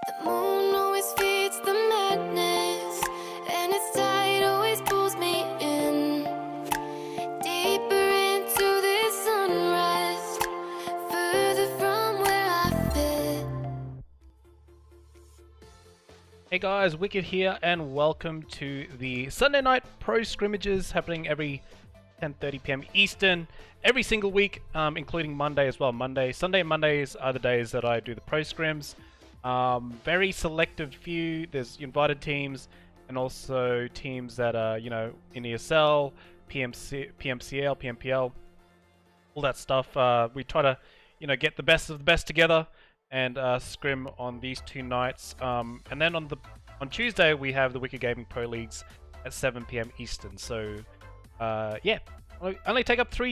The moon always feeds the madness, and its tide always pulls me in deeper into this unrest, further from where I fit. Hey guys, Wicked here, and welcome to the Sunday night pro scrimmages happening every 10:30 p.m. Eastern every single week, including Monday as well. Sunday and Mondays are the days that I do the pro scrims. Very selective few. There's invited teams and also teams that are, in ESL, PMCL, PMPL, all that stuff. We try to, get the best of the best together and scrim on these two nights. And then on Tuesday we have the Wicked Gaming Pro Leagues at 7 p.m. Eastern. So yeah, only take up 3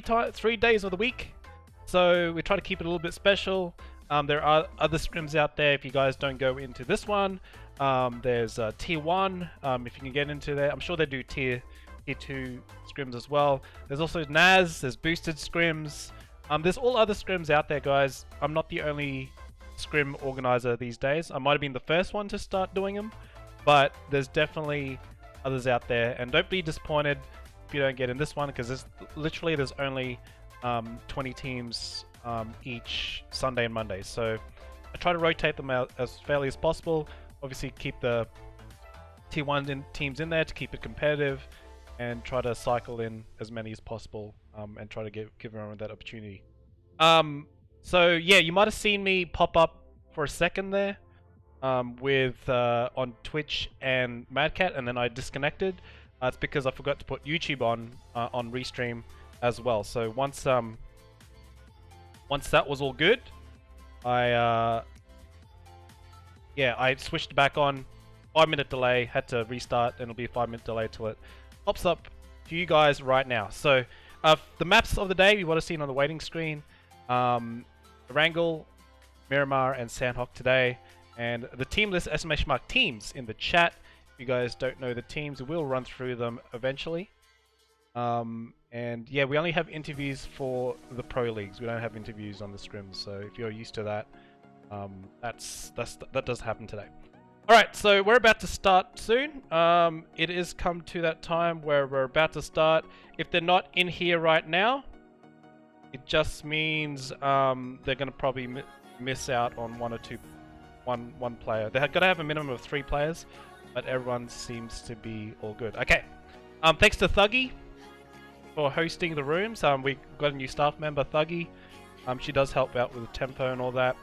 days of the week. So we try to keep it a little bit special. There are other scrims out there if you guys don't go into this one. There's Tier 1, if you can get into there. I'm sure they do Tier 2 scrims as well. There's also NAS, there's boosted scrims. There's all other scrims out there, guys. I'm not the only scrim organizer these days. I might have been the first one to start doing them, but there's definitely others out there. And don't be disappointed if you don't get in this one, because there's only 20 teams each Sunday and Monday. So I try to rotate them out as fairly as possible. Obviously keep the Tier 1 teams in there to keep it competitive, and try to cycle in as many as possible, and try to give everyone that opportunity. So yeah, you might have seen me pop up for a second there with on Twitch and Madcat, and then I disconnected. It's because I forgot to put YouTube on Restream as well. So once that was all good, I switched back on. 5-minute delay, had to restart, and it'll be a 5-minute delay till it pops up to you guys right now. So the maps of the day you would have seen on the waiting screen. Erangel, Miramar, and Sanhok today, and the team list exclamation mark teams in the chat. If you guys don't know the teams, we'll run through them eventually. And yeah, we only have interviews for the pro leagues. We don't have interviews on the scrims. So if you're used to that, that does happen today. All right, so we're about to start soon. It is come to that time where we're about to start. If they're not in here right now, it just means they're going to probably miss out on one player. They've got to have a minimum of 3 players, but everyone seems to be all good. Okay. Thanks to Thuggy for hosting the rooms. We got a new staff member, Thuggy. She does help out with the tempo and all that.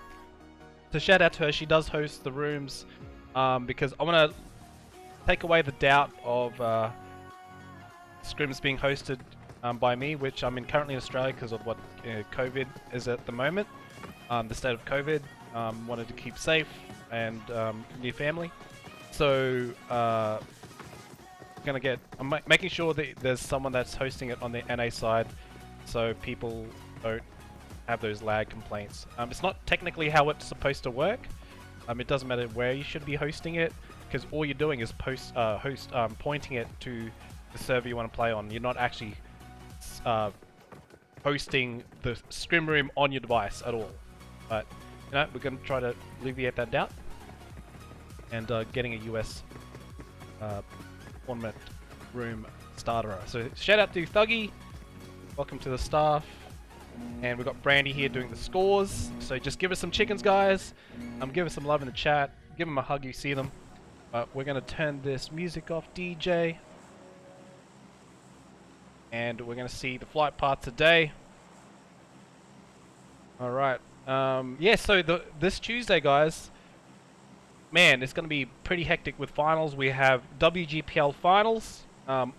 So shout out to her. She does host the rooms because I want to take away the doubt of scrims being hosted by me, which I'm currently in Australia because of what COVID is at the moment. The state of COVID. Wanted to keep safe and near family. So I'm making sure that there's someone that's hosting it on the NA side, so people don't have those lag complaints. It's not technically how it's supposed to work. It doesn't matter where you should be hosting it, because all you're doing is pointing it to the server you want to play on. You're not actually hosting the scrim room on your device at all. But we're going to try to alleviate that doubt, and getting a US tournament room starter. So shout out to Thuggy, welcome to the staff, and we've got Brandy here doing the scores. So just give us some chickens, guys. Give us some love in the chat. Give them a hug, you see them. But we're going to turn this music off, DJ, and we're going to see the flight path today. All right. Yeah, so this Tuesday, guys, man, it's going to be pretty hectic with finals. We have WGPL finals on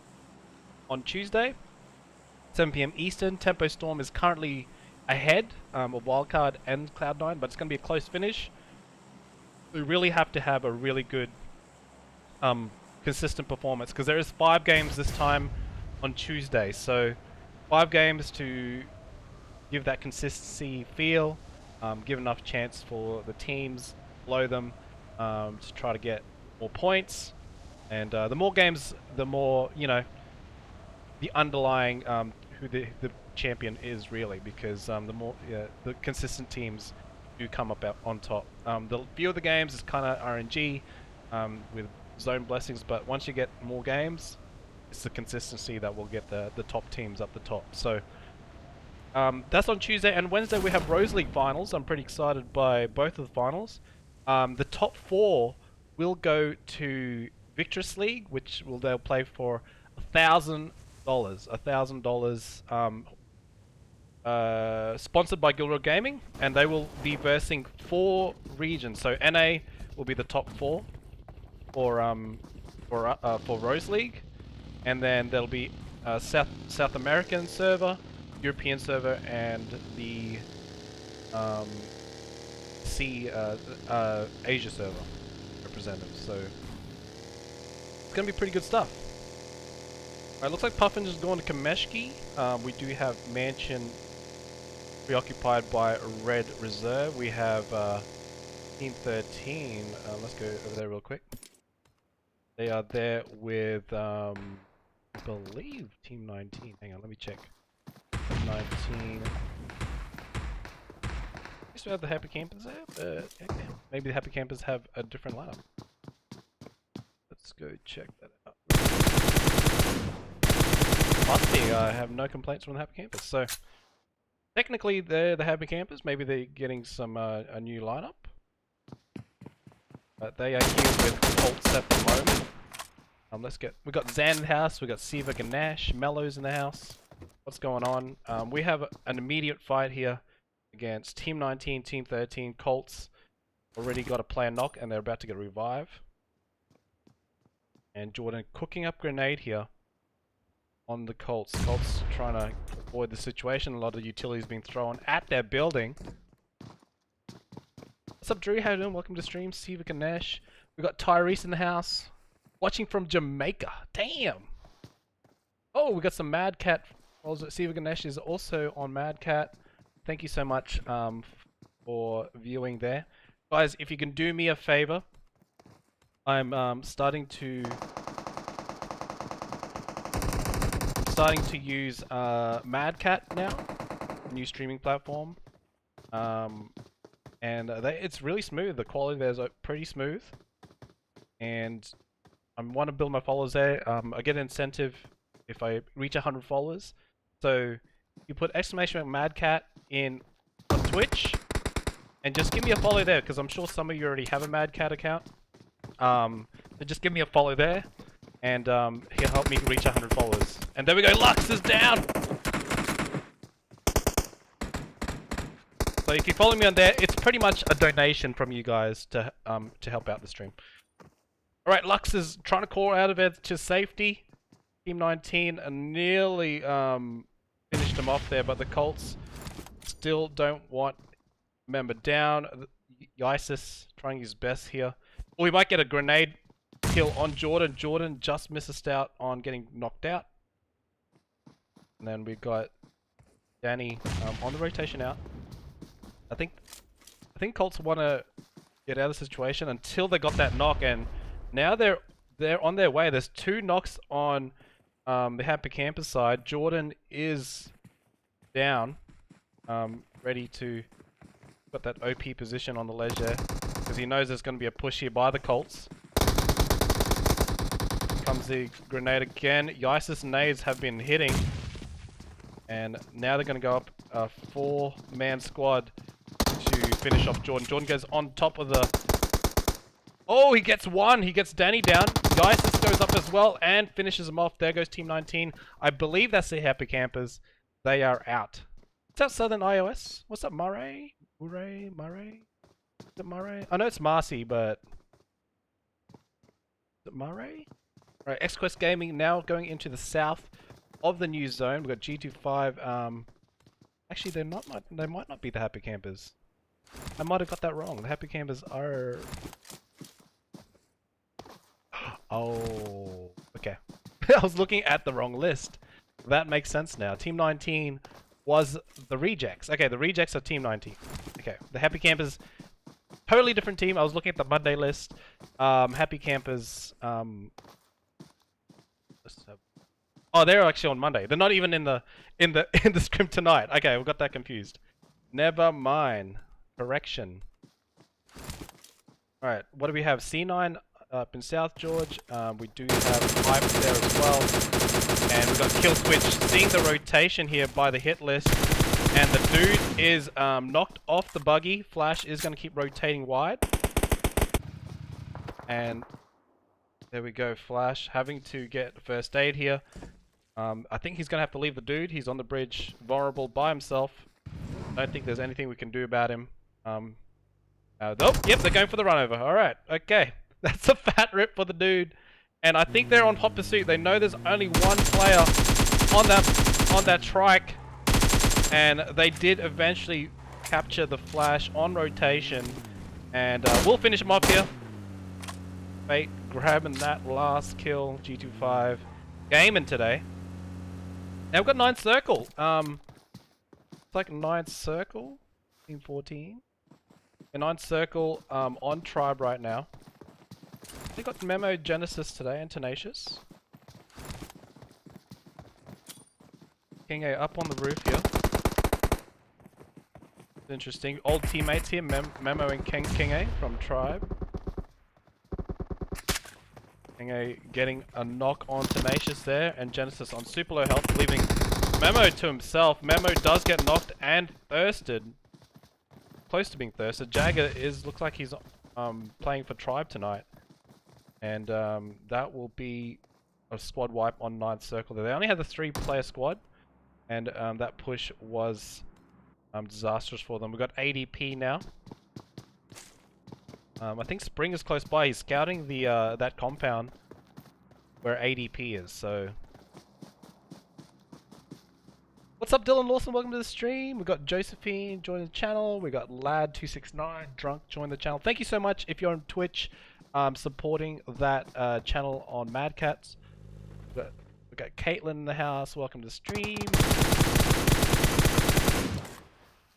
Tuesday, 7 p.m. Eastern. Tempo Storm is currently ahead of Wildcard and Cloud9, but it's going to be a close finish. We really have to have a really good, consistent performance, because there is 5 games this time on Tuesday. So 5 games to give that consistency feel, give enough chance for the teams below them to try to get more points, and the more games, the more, the underlying who the champion is really, because the more the consistent teams do come up out on top. The few of the games is kind of RNG with zone blessings, but once you get more games, it's the consistency that will get the top teams up the top. So that's on Tuesday, and Wednesday we have Rose League finals. I'm pretty excited by both of the finals. The top 4 will go to Victress League, which they'll play for $1,000. $1,000. Sponsored by CultuBGBG Gaming, and they will be versing 4 regions. So NA will be the top 4 for Rose League, and then there'll be South American server, European server, and the Asia server representatives. So it's gonna be pretty good stuff. Alright, looks like Puffins is going to Kameshki. We do have Mansion preoccupied by Red Reserve. We have Team 13. Let's go over there real quick. They are there with, I believe, Team 19. Hang on, let me check. 19. Used to have the Happy Campers there, but maybe the Happy Campers have a different lineup. Let's go check that out. Must be. I have no complaints from the Happy Campers. So technically, they're the Happy Campers. Maybe they're getting some a new lineup, but they are here with Colts at the moment. We got Zan in the house. We got Sivak and Nash. Mellows in the house. What's going on? We have an immediate fight here against Team 19, Team 13. Colts already got a player knock, and they're about to get a revive. And Jordan cooking up grenade here on the Colts. Colts trying to avoid the situation. A lot of utilities being thrown at their building. What's up, Drew? How you doing? Welcome to stream. Sivak and Nash. We got Tyrese in the house. Watching from Jamaica. Damn! Oh, we got some Mad Cat. Sivak and Nash is also on Mad Cat. Thank you so much for viewing there. Guys, if you can do me a favor, I'm starting to use Mad Cat now, a new streaming platform, and it's really smooth. The quality there is pretty smooth, and I want to build my followers there. I get an incentive if I reach 100 followers. So you put exclamation Mad Cat in on Twitch, and just give me a follow there, because I'm sure some of you already have a Mad Cat account. So just give me a follow there, and he'll help me reach 100 followers. And there we go, Lux is down! So if you follow me on there, it's pretty much a donation from you guys to help out the stream. Alright, Lux is trying to crawl out of it to safety. Team 19 nearly finished him off there, but the Colts still don't want member down. Isis trying his best here. Oh, we might get a grenade kill on Jordan. Jordan just misses out on getting knocked out. And then we got Danny on the rotation out. I think Colts want to get out of the situation until they got that knock, and now they're on their way. There's 2 knocks on the Happy Campers side. Jordan is down, ready to got that OP position on the ledge there, because he knows there's going to be a push here by the Colts. Comes the grenade again. Isis nades have been hitting, and now they're going to go up a 4-man squad to finish off Jordan. Jordan goes on top of the... Oh, he gets one. He gets Danny down. Isis goes up as well and finishes him off. There goes Team 19. I believe that's the Happy Campers. They are out. What's up, Southern iOS? What's up, Murray? Murray? Is it Murray? I know it's Marcy, but... Is it Murray? Alright, XQuest Gaming now going into the south of the new zone. We've got G25. Actually, they might not be the Happy Campers. I might have got that wrong. The Happy Campers are... Oh, okay. I was looking at the wrong list. That makes sense now. Team 19 was the Rejects. Okay, the Rejects are Team 19. Okay, the Happy Campers, totally different team. I was looking at the Monday list. Happy Campers. Oh, they're actually on Monday. They're not even in the scrim tonight. Okay, we got that confused. Never mind. correction. Alright, what do we have? C9 up in South George. We do have Hype there as well. And we've got Kill Switch seeing the rotation here by the hit list. And the dude is knocked off the buggy. Flash is going to keep rotating wide. And there we go, Flash having to get first aid here. I think he's going to have to leave the dude. He's on the bridge, vulnerable by himself. Don't think there's anything we can do about him. Oh, yep, they're going for the run over. Alright, okay. That's a fat rip for the dude. And I think they're on hot pursuit. They know there's only one player on that trike. And they did eventually capture the Flash on rotation. And we'll finish him off here. Fate grabbing that last kill. G25 Gaming today. Now we've got 9th Circle. It's like 9th Circle. Team 14. The 9th Circle on Tribe right now. They got Memo Genesis today and Tenacious. King A up on the roof here. Interesting. Old teammates here, Memo and King A from Tribe. King A getting a knock on Tenacious there, and Genesis on super low health, leaving Memo to himself. Memo does get knocked and thirsted. Close to being thirsted. Jagger looks like he's playing for Tribe tonight. And that will be a squad wipe on 9th Circle. They only had the 3-player squad, and that push was disastrous for them. We've got ADP now. I think Spring is close by. He's scouting the that compound where ADP is. So, what's up, Dylan Lawson? Welcome to the stream. We've got Josephine joining the channel. We got Lad269 Drunk join the channel. Thank you so much if you're on Twitch. Supporting that channel on Mad Cats. We've got Caitlin in the house. Welcome to the stream.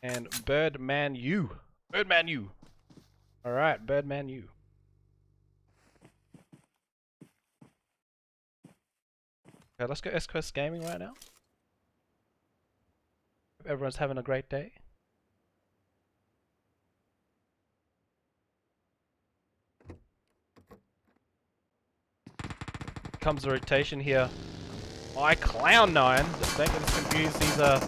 And Birdman U. Birdman U. Alright, Birdman U. Okay, let's go Esports Gaming right now. Hope everyone's having a great day. Comes the rotation here by Cloud9. Don't get us confused. These are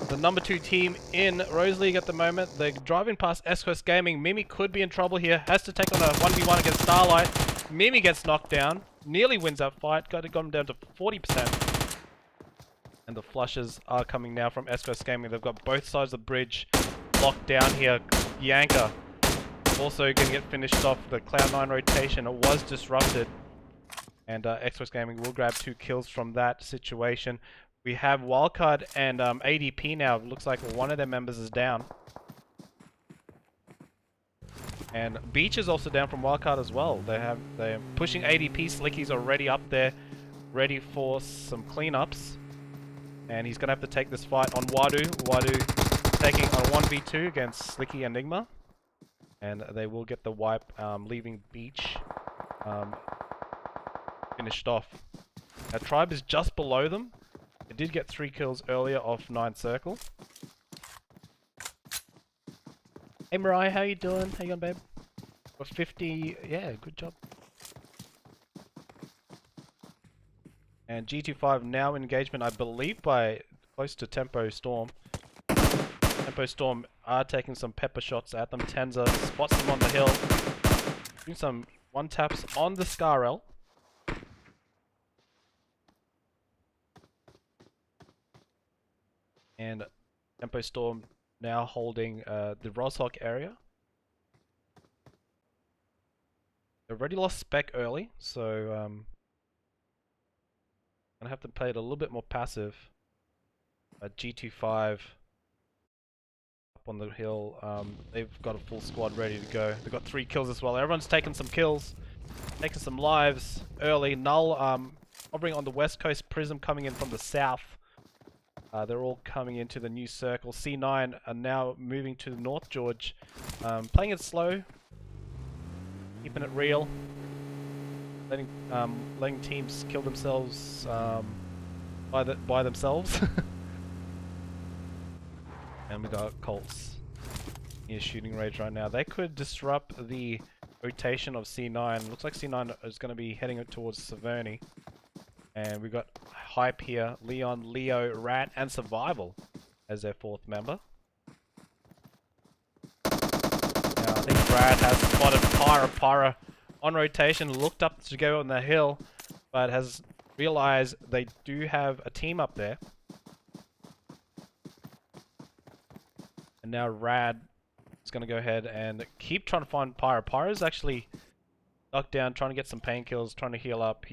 the number 2 team in Rose League at the moment. They're driving past Esports Gaming. Mimi could be in trouble here. Has to take on a 1v1 against Starlight. Mimi gets knocked down. Nearly wins that fight. Got him down to 40%. And the flushes are coming now from Esports Gaming. They've got both sides of the bridge locked down here. Yanka also going to get finished off. The Cloud9 rotation, it was disrupted. And Esports Gaming will grab 2 kills from that situation. We have Wildcard and ADP now. It looks like one of their members is down. And Beach is also down from Wildcard as well. They're pushing ADP. Slicky's already up there, ready for some cleanups. And he's gonna have to take this fight on Wadu. Wadu taking a 1v2 against Slicky and Enigma. And they will get the wipe, leaving Beach finished off. Our Tribe is just below them. It did get 3 kills earlier off 9th Circle. Hey Mariah, how you doing? How you going, babe? Got 50, yeah, good job. And G25 now in engagement, I believe, by close to Tempo Storm. Tempo Storm are taking some pepper shots at them. Tenza spots them on the hill. Doing some 1-taps on the Scarel. And Tempo Storm now holding the Roshawk area. They've already lost Spec early, so gonna have to play it a little bit more passive. G25 up on the hill. They've got a full squad ready to go. They've got 3 kills as well. Everyone's taking some kills, taking some lives early. Null hovering on the west coast. Prism coming in from the south. They're all coming into the new circle. C9 are now moving to the North George. Playing it slow. Keeping it real. Letting teams kill themselves by themselves. And we got Colts near shooting range right now. They could disrupt the rotation of C9. Looks like C9 is going to be heading towards Severny. And we've got Hype here, Leon, Leo, Rat, and Survival as their fourth member. Now, I think Brad has spotted Pyra on rotation, looked up to go on the hill, but has realized they do have a team up there. And now Rad is going to go ahead and keep trying to find Pyra. Pyra's actually knocked down, trying to get some painkillers, trying to heal up.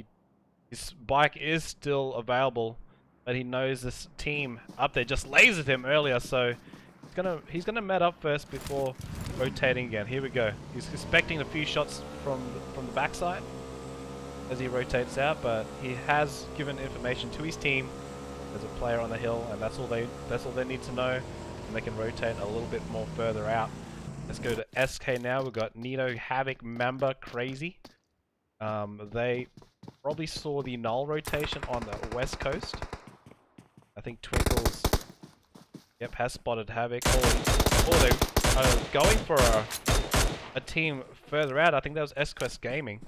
His bike is still available, but he knows this team up there just lasered him earlier, so he's gonna met up first before rotating again. Here we go. He's expecting a few shots from the backside as he rotates out, but he has given information to his team. There's a player on the hill, and that's all they need to know, and they can rotate a little bit more further out. Let's go to SK now. We've got Nito, Havoc, Member, Crazy. They probably saw the Null rotation on the west coast. I think Twinkles, yep, has spotted Havoc. Oh, they are going for a team further out. I think that was S-Quest Gaming.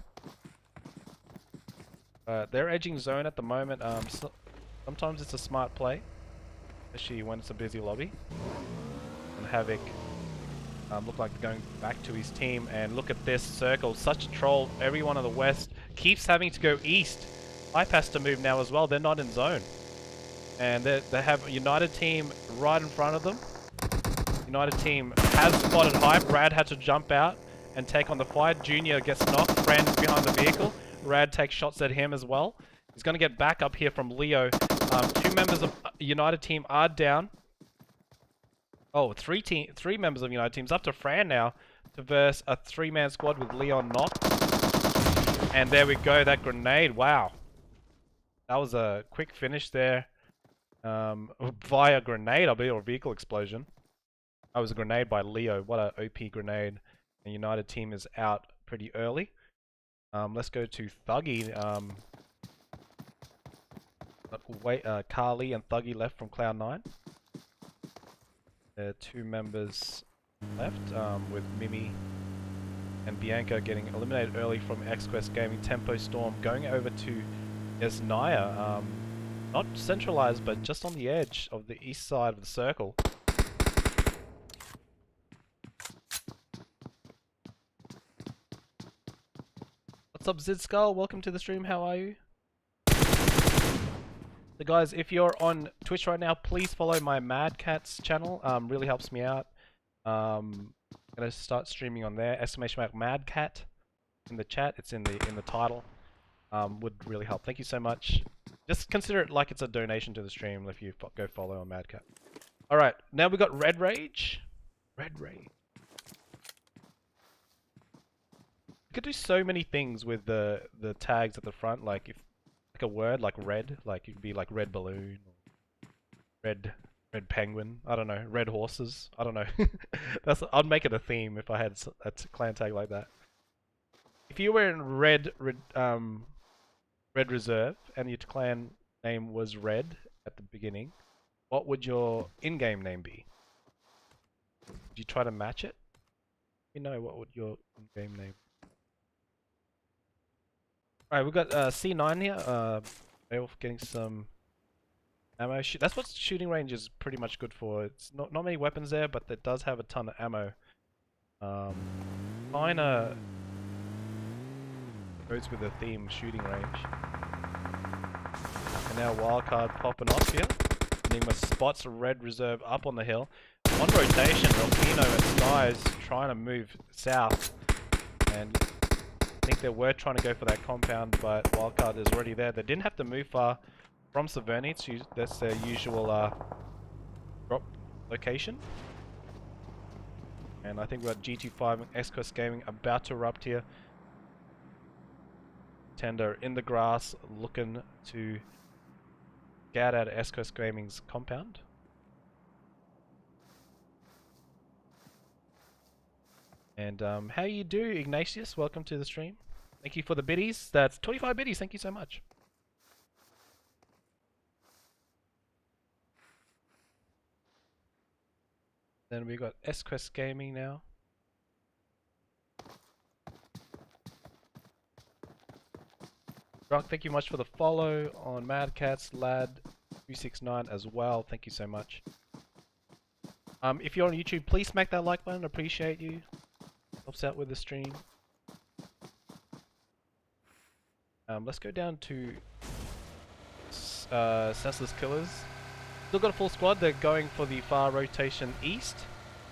They're edging zone at the moment. Sometimes it's a smart play, especially when it's a busy lobby. And Havoc look like going back to his team, and look at this circle, such a troll. Everyone on the west keeps having to go east. Hype has to move now as well. They're not in zone, and they have a United team right in front of them. United team has spotted Hype. Rad had to jump out and take on the fight. Junior gets knocked. Friends behind the vehicle. Rad takes shots at him as well. He's going to get back up here from Leo. Two members of United team are down. Oh, three members of United teams. Up to Fran now to verse a three-man squad with Leon knocked. And there we go, that grenade. Wow. That was a quick finish there. Via grenade, I believe, or vehicle explosion. That was a grenade by Leo. What a OP grenade. The United team is out pretty early. Let's go to Thuggy. Carly and Thuggy left from Cloud9. There are two members left, with Mimi and Bianca getting eliminated early from X-Quest Gaming. Tempo Storm going over to Esnaya. Not centralized, but just on the edge of the east side of the circle. What's up, Zid Skull? Welcome to the stream. How are you? So guys, if you're on Twitch right now, please follow my Mad Cats channel. Really helps me out. I'm gonna start streaming on there. !mark Mad Cat in the chat. It's in the title. Would really help. Thank you so much. Just consider it like it's a donation to the stream if you go follow on Mad Cat. All right, now we got Red Rage. Red Rage. You could do so many things with the tags at the front, like a word like red, like you could be like red balloon, or red penguin. I don't know, red horses. I don't know. I'd make it a theme if I had a clan tag like that. If you were in red reserve and your clan name was red at the beginning, what would your in-game name be? Would you try to match it? You know, what would your in-game name? Alright, we've got C9 here. They're getting some ammo. That's what shooting range is pretty much good for. It's not many weapons there, but it does have a ton of ammo. Kinda goes with the theme shooting range. And now Wildcard popping off here. Enigma spots a red reserve up on the hill. On rotation, Delfino and Skies trying to move south. And I think they were trying to go for that compound, but Wildcard is already there. They didn't have to move far from Severny. That's their usual drop location. And I think we've got G25 and X-Quest Gaming about to erupt here. Tender in the grass looking to get out of S-Quest Gaming's compound. And how you do, Ignatius? Welcome to the stream. Thank you for the biddies. That's 25 biddies. Thank you so much. Then we got Esports Gaming now. Drunk, thank you much for the follow on Mad Cats Lad 369 as well. Thank you so much. If you're on YouTube, please smack that like button. Appreciate you. Helps out with the stream. Let's go down to Senseless Killers. Still got a full squad. They're going for the far rotation east.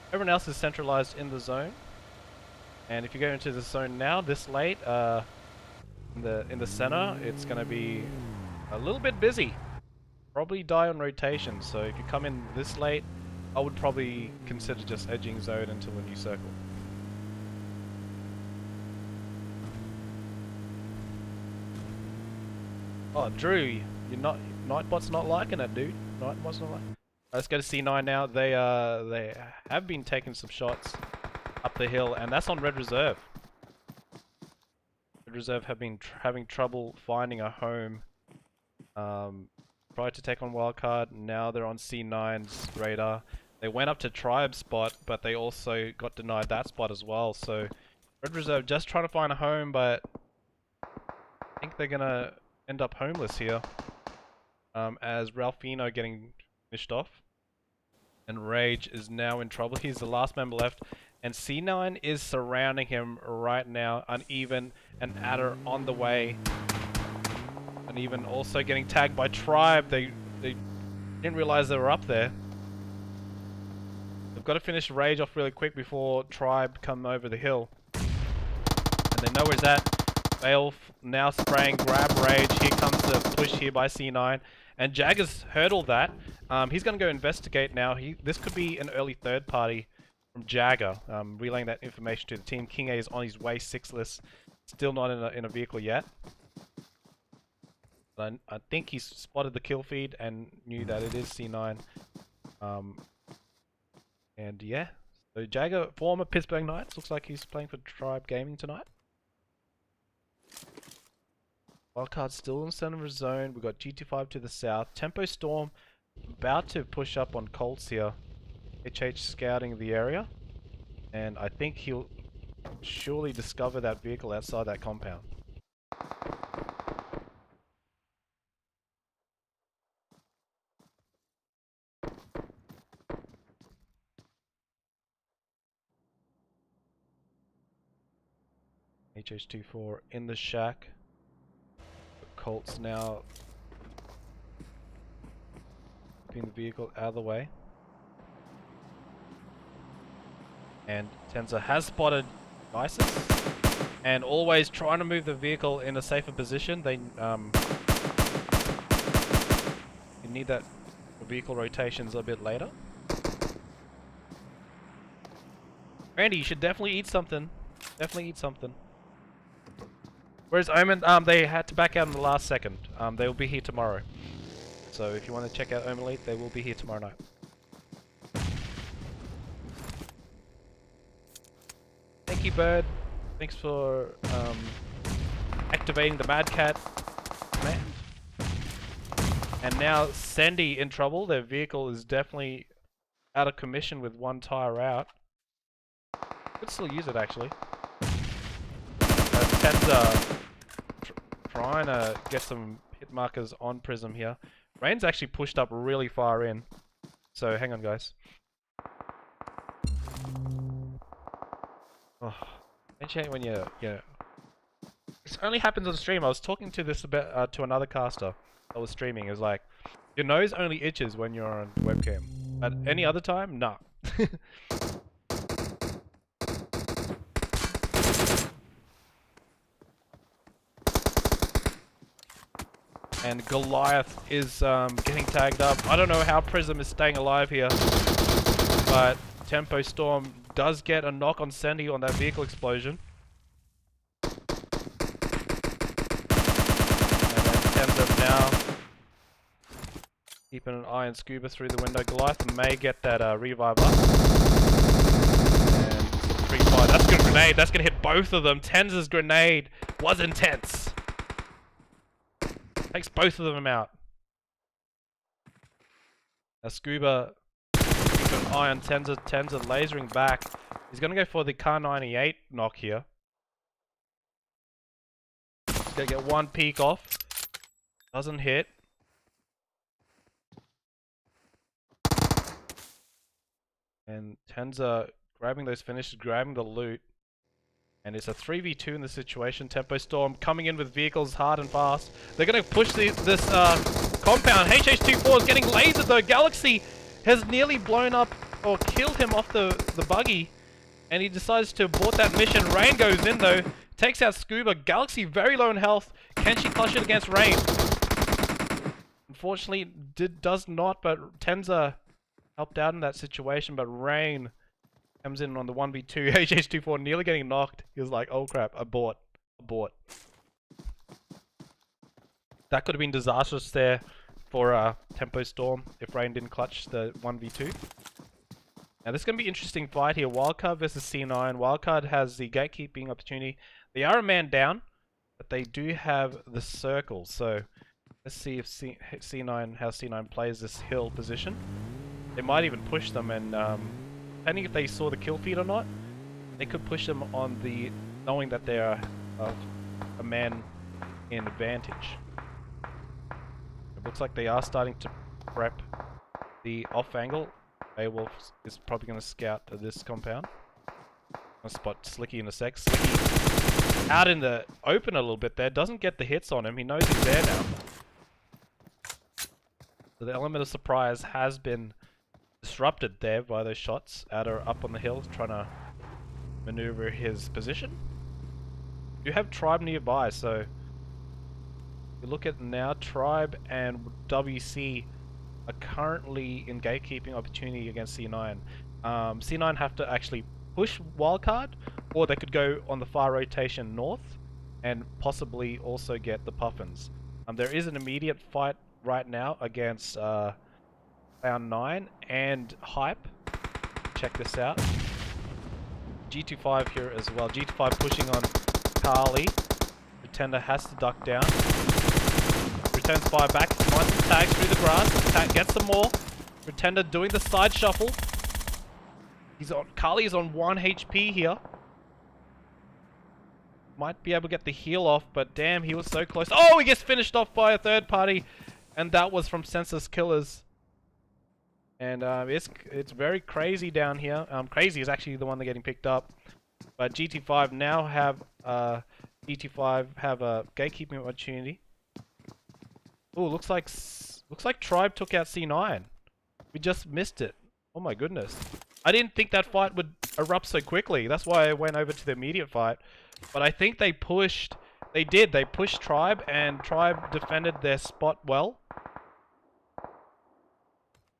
Everyone else is centralized in the zone. And if you go into the zone now, this late, in the center, it's going to be a little bit busy. Probably die on rotation. So if you come in this late, I would probably consider just edging zone until a new circle. Oh, Drew, you're not. Nightbot's not liking it, dude. Nightbot's not liking it. Let's go to C9 now. They have been taking some shots up the hill, and that's on Red Reserve. Red Reserve have been having trouble finding a home. Tried to take on Wildcard. Now they're on C9's radar. They went up to Tribe spot, but they also got denied that spot as well. So Red Reserve just trying to find a home, but I think they're gonna end up homeless here, as Ralphino getting finished off, and Rage is now in trouble. He's the last member left, and C9 is surrounding him right now. Uneven and Adder on the way, and even also getting tagged by Tribe. They didn't realize they were up there. They've got to finish Rage off really quick before Tribe come over the hill, and they know where he's at. Bale now spraying, grab Rage. Here comes the push here by C9. And Jagger's hurdled that. He's going to go investigate now. This could be an early third party from Jagger. Relaying that information to the team. King A is on his way, sixless. Still not in a vehicle yet. But I think he's spotted the kill feed and knew that it is C9. And yeah. So Jagger, former Pittsburgh Knights. Looks like he's playing for Tribe Gaming tonight. Wildcard still in the center of the zone. We've got G25 to the south. Tempo Storm about to push up on Colts here. HH scouting the area. And I think he'll surely discover that vehicle outside that compound. HH24 in the shack. Colts now keeping the vehicle out of the way. And Tenza has spotted Isis and always trying to move the vehicle in a safer position. They you need that vehicle rotations a bit later. Randy, you should definitely eat something. Definitely eat something. Whereas Omen, they had to back out in the last second. They will be here tomorrow. So if you want to check out Omen Elite, they will be here tomorrow night. Thank you, Bird. Thanks for activating the Mad Cat command. And now Sandy in trouble. Their vehicle is definitely out of commission with one tire out. Could still use it actually. Tenza trying to get some hit markers on Prism here. Rain's actually pushed up really far in. So hang on, guys. Oh, don't when you this only happens on stream. I was talking to this about to another caster that was streaming. It was like, your nose only itches when you're on webcam. At any other time, nah. And Goliath is getting tagged up. I don't know how Prism is staying alive here, but Tempo Storm does get a knock on Sandy on that vehicle explosion. And then Tenza now keeping an eye on Scuba through the window. Goliath may get that revive up. And 3-5. That's a good grenade. That's going to hit both of them. Tenza's grenade was intense. Takes both of them out. Now Scuba keep an eye on Tenza. Tenza lasering back. He's going to go for the Car 98 knock here. He's going to get one peek off. Doesn't hit. And Tenza grabbing those finishes, grabbing the loot. And it's a 3v2 in this situation. Tempo Storm coming in with vehicles hard and fast. They're going to push this compound. HH24 is getting lasered though. Galaxy has nearly blown up or killed him off the buggy. And he decides to abort that mission. Rain goes in though. Takes out Scuba. Galaxy very low in health. Can she clutch it against Rain? Unfortunately, does not, but Tenza helped out in that situation. But Rain comes in on the 1v2. HH24 nearly getting knocked. He was like, oh crap, abort. That could have been disastrous there for Tempo Storm if Rain didn't clutch the 1v2. Now this is going to be an interesting fight here. Wildcard versus C9. Wildcard has the gatekeeping opportunity. They are a man down, but they do have the circle. So let's see if C9, how C9 plays this hill position. They might even push them, and depending if they saw the kill feed or not, they could push them on the knowing that they are a man in advantage. It looks like they are starting to prep the off angle. Airwolf is probably going to scout to this compound. I'll spot Slicky in a sec. Slicky out in the open a little bit there. Doesn't get the hits on him. He knows he's there now. So the element of surprise has been disrupted there by those shots. Outer up on the hill trying to maneuver his position. You have Tribe nearby, so you look at now Tribe and WC are currently in gatekeeping opportunity against C9. C9 have to actually push Wildcard, or they could go on the far rotation north and possibly also get the Puffins. There is an immediate fight right now against Clown 9 and Hype. Check this out. G25 here as well. G25 pushing on Carly. Pretender has to duck down. Returns fire back, finds some tags through the grass, gets some more. Pretender doing the side shuffle. Carly is on 1 HP here. Might be able to get the heal off, but damn, he was so close. Oh, he gets finished off by a third party, and that was from Sensless Killers. And it's very crazy down here. Crazy is actually the one they're getting picked up. But GT5 now have a gatekeeping opportunity. Oh, looks like Tribe took out C9. We just missed it. Oh my goodness. I didn't think that fight would erupt so quickly. That's why I went over to the immediate fight. But I think they pushed. They did. They pushed Tribe, and Tribe defended their spot well.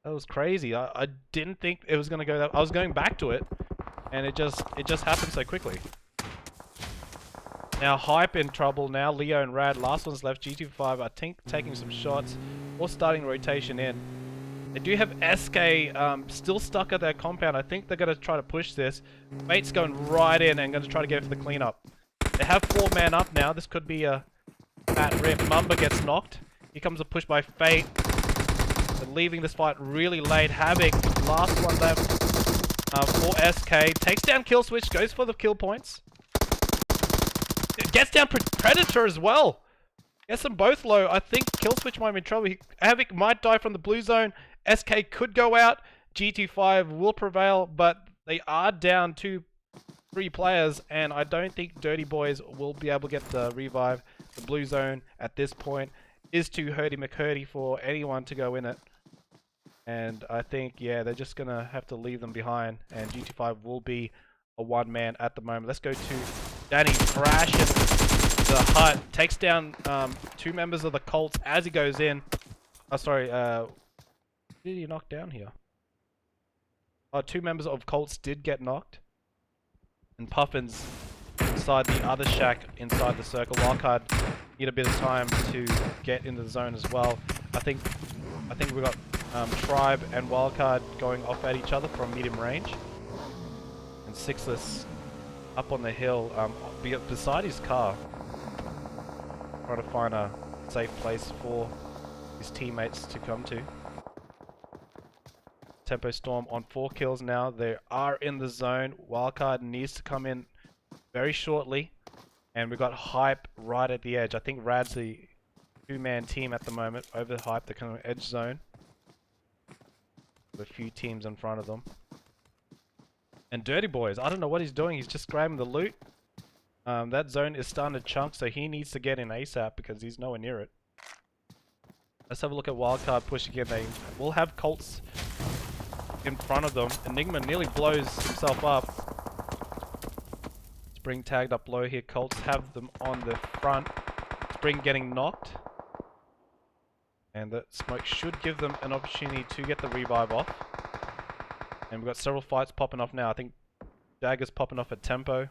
That was crazy. I didn't think it was gonna go that. I was going back to it, and it just happened so quickly. Now Hype in trouble. Now Leo and Rad. Last one's left. G25 I think taking some shots or starting rotation in. They do have SK still stuck at their compound. I think they're going to try to push this. Fate's going right in and going to try to go for the cleanup. They have 4 man up now. This could be a fat rip. Mamba gets knocked. Here comes a push by Fate. They're leaving this fight really late. Havoc, last one left for SK. Takes down Kill Switch, goes for the kill points. Gets down Predator as well. Gets them both low. I think Killswitch might be in trouble. Havoc might die from the blue zone. SK could go out. GT5 will prevail, but they are down 2-3 players, and I don't think Dirty Boys will be able to get the revive. The blue zone at this point is too hurdy-McHurdy for anyone to go in it. And I think, yeah, they're just going to have to leave them behind, and GT5 will be a one-man at the moment. Let's go to Danny crashing the hut, takes down 2 members of the Colts as he goes in. Oh, sorry, who did he knock down here? Oh, 2 members of Colts did get knocked. And Puffins inside the other shack inside the circle. Wildcard need a bit of time to get into the zone as well. I think we've got Tribe and Wildcard going off at each other from medium range. And Sixless up on the hill, beside his car, trying to find a safe place for his teammates to come to. Tempo Storm on 4 kills now. They are in the zone. Wildcard needs to come in very shortly. And we've got Hype right at the edge. I think Rad's the 2-man team at the moment. Over Hype, they're kind of edge zone. With a few teams in front of them. And Dirty Boys, I don't know what he's doing. He's just grabbing the loot. That zone is starting to chunk, so he needs to get in ASAP because he's nowhere near it. Let's have a look at Wildcard pushing in. They will have Colts in front of them. Enigma nearly blows himself up. Spring tagged up low here. Colts have them on the front. Spring getting knocked. And the smoke should give them an opportunity to get the revive off. And we've got several fights popping off now. I think Dagger's popping off at Tempo.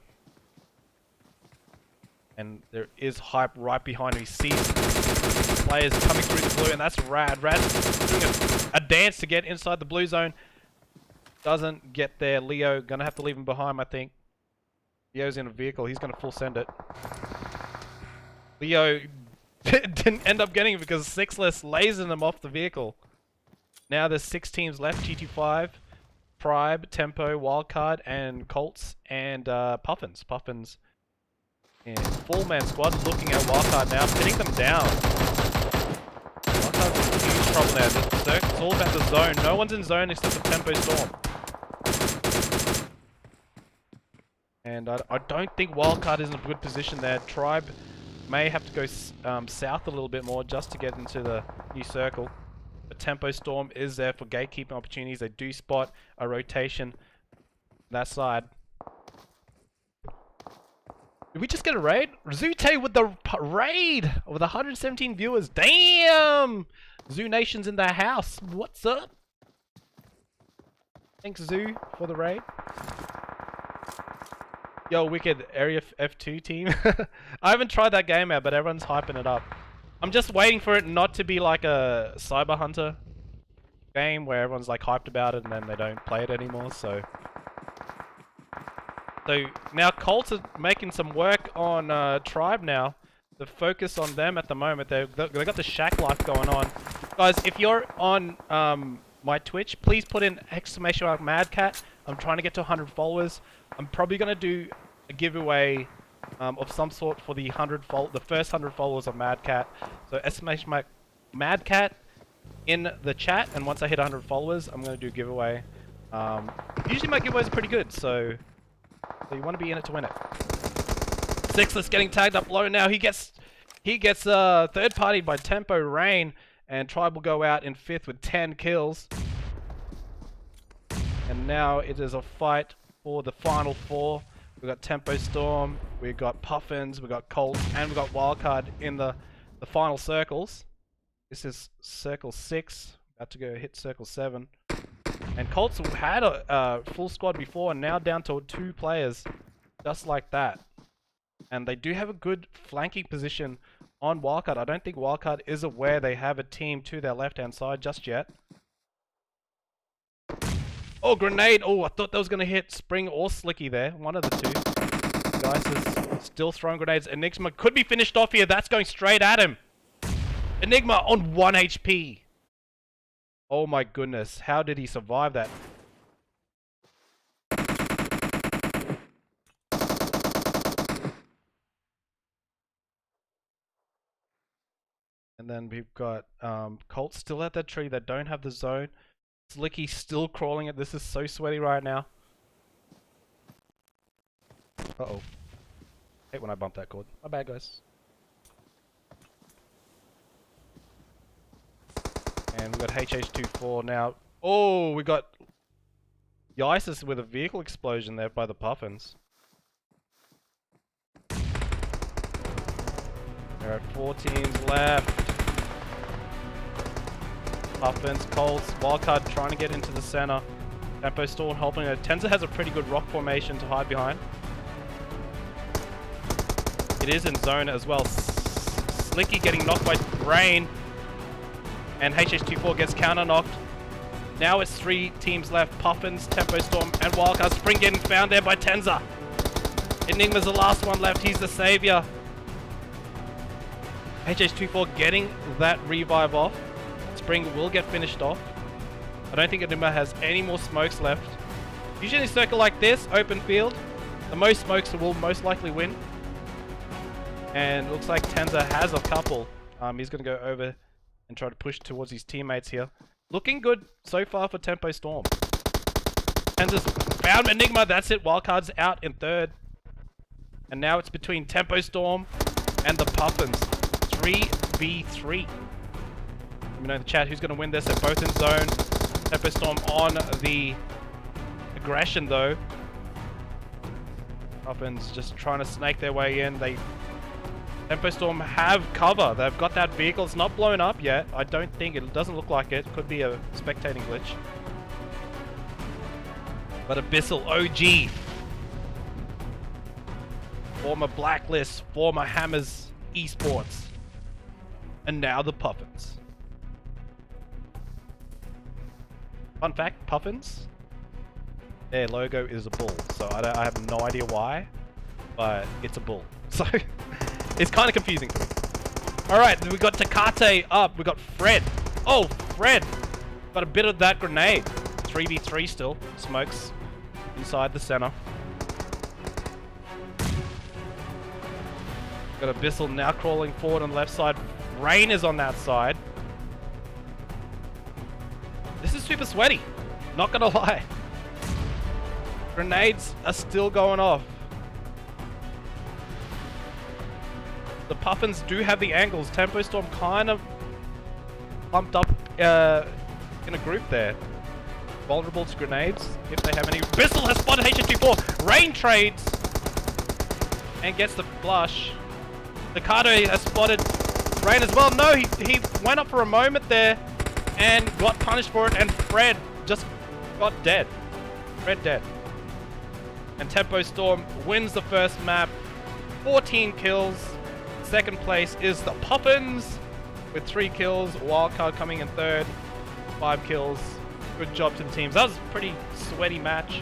And there is Hype right behind him. He sees players coming through the blue, and that's Rad. Rad's doing a dance to get inside the blue zone. Doesn't get there. Leo gonna have to leave him behind, I think. Leo's in a vehicle. He's gonna full send it. Leo didn't end up getting it because Sensless lasered them off the vehicle. Now there's 6 teams left. G25, Tribe, Tempo, Wildcard, and Colts, and Puffins. Puffins in full-man squad looking at Wildcard now, pinning them down. Wildcard's in huge trouble there. It's all about the zone. No one's in zone except for Tempo Storm. And I don't think Wildcard is in a good position there. Tribe may have to go south a little bit more just to get into the new circle. But Tempo Storm is there for gatekeeping opportunities. They do spot a rotation that side. Did we just get a raid? Zute with the raid with 117 viewers. Damn! Zoo Nation's in the house. What's up? Thanks, Zoo, for the raid. Yo, wicked Area F2 team. I haven't tried that game out, but everyone's hyping it up. I'm just waiting for it not to be like a Cyber Hunter game where everyone's like hyped about it and then they don't play it anymore, so now Colts are making some work on Tribe now. The focus on them at the moment. They got the Shack life going on. Guys, if you're on my Twitch, please put in !MadCat. I'm trying to get to 100 followers. I'm probably gonna do a giveaway of some sort for the first 100 followers of MadCat. So !MadCat in the chat, and once I hit 100 followers, I'm gonna do a giveaway. Usually my giveaways are pretty good, so you want to be in it to win it. Sensless getting tagged up low now. He gets third partied by Tempo Rain, and Tribe will go out in 5th with 10 kills. And now it is a fight for the final 4. We've got Tempo Storm, we've got Puffins, we've got Colt, and we've got Wildcard in the final circles. This is circle 6, about to go hit circle 7. And Colts had a full squad before, and now down to 2 players, just like that. And they do have a good flanking position on Wildcard. I don't think Wildcard is aware they have a team to their left-hand side just yet. Oh, grenade! Oh, I thought that was going to hit Spring or Slicky there. One of the 2. Guys is still throwing grenades. Enigma could be finished off here. That's going straight at him. Enigma on 1 HP. Oh my goodness. How did he survive that? And then we've got Colt still at that tree that don't have the zone. Slicky still crawling it. This is so sweaty right now. Uh-oh. Hate when I bump that cord. My bad, guys. And we've got HH24 now. Oh, we got Yisis with a vehicle explosion there by the Puffins. There are 4 teams left. Puffins, Colts, Wildcard trying to get into the center. Tempo Storm helping it. Tenza has a pretty good rock formation to hide behind. It is in zone as well. Slicky getting knocked by Rain. And HH24 gets counter knocked. Now it's 3 teams left. Puffins, Tempo Storm, and Wildcard. Spring getting found there by Tenza. Enigma's the last one left. He's the savior. HH24 getting that revive off. Spring will get finished off. I don't think Enigma has any more smokes left. Usually in a circle like this, open field, the most smokes will most likely win. And it looks like Tenza has a couple. He's going to go over and try to push towards his teammates here. Looking good so far for Tempo Storm. Tenza's found Enigma. That's it. Wildcard's out in third. And now it's between Tempo Storm and the Puffins. 3v3. Let me know in the chat who's going to win this. They're both in zone. Tempo Storm on the aggression though. Puffins just trying to snake their way in. Tempo Storm have cover. They've got that vehicle. It's not blown up yet. I don't think it doesn't look like it. Could be a spectating glitch. But Abyssal OG. Former Blacklist, former Hammers Esports. And now the Puffins. Fun fact, Puffins, their logo is a bull. So I have no idea why, but it's a bull. So it's kind of confusing to me. Alright, we got Takate up. We got Fred. Oh, Fred. Got a bit of that grenade. 3v3 still. Smokes inside the center. Got Abyssal now crawling forward on the left side. Rain is on that side. This is super sweaty. Not gonna lie. Grenades are still going off. The Puffins do have the angles. Tempo Storm kind of pumped up in a group there. Vulnerable to grenades if they have any. Abyssal has spotted HH24. Rain trades and gets the flush. Ricardo has spotted Rain as well. No, he went up for a moment there and got punished for it, and Fred just got dead. Fred dead. And Tempo Storm wins the first map. 14 kills. Second place is the Puffins with 3 kills. Wildcard coming in third. 5 kills. Good job to the teams. That was a pretty sweaty match.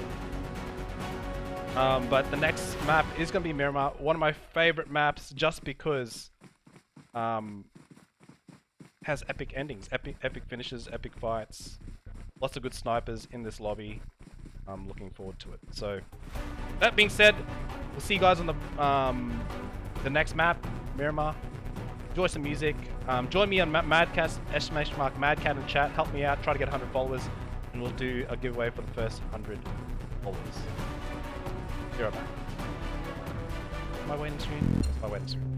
But the next map is going to be Miramar. One of my favorite maps just because has epic endings, epic finishes, epic fights. Lots of good snipers in this lobby. I'm looking forward to it. So that being said, we'll see you guys on the next map, Miramar. Enjoy some music. Join me on Madcast, !Madcat in chat. Help me out. Try to get 100 followers, and we'll do a giveaway for the first 100 followers. Here I'm at. My waiting screen. That's my waiting screen.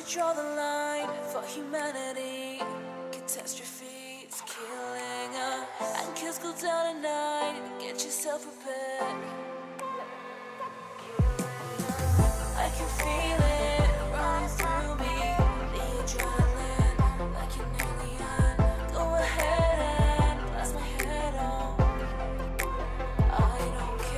draw the line for humanity. Catastrophe is killing us, and kills go down tonight. Get yourself prepared. I can feel it running through me. The adrenaline, like an alien. Go ahead and blast my head on. I don't care.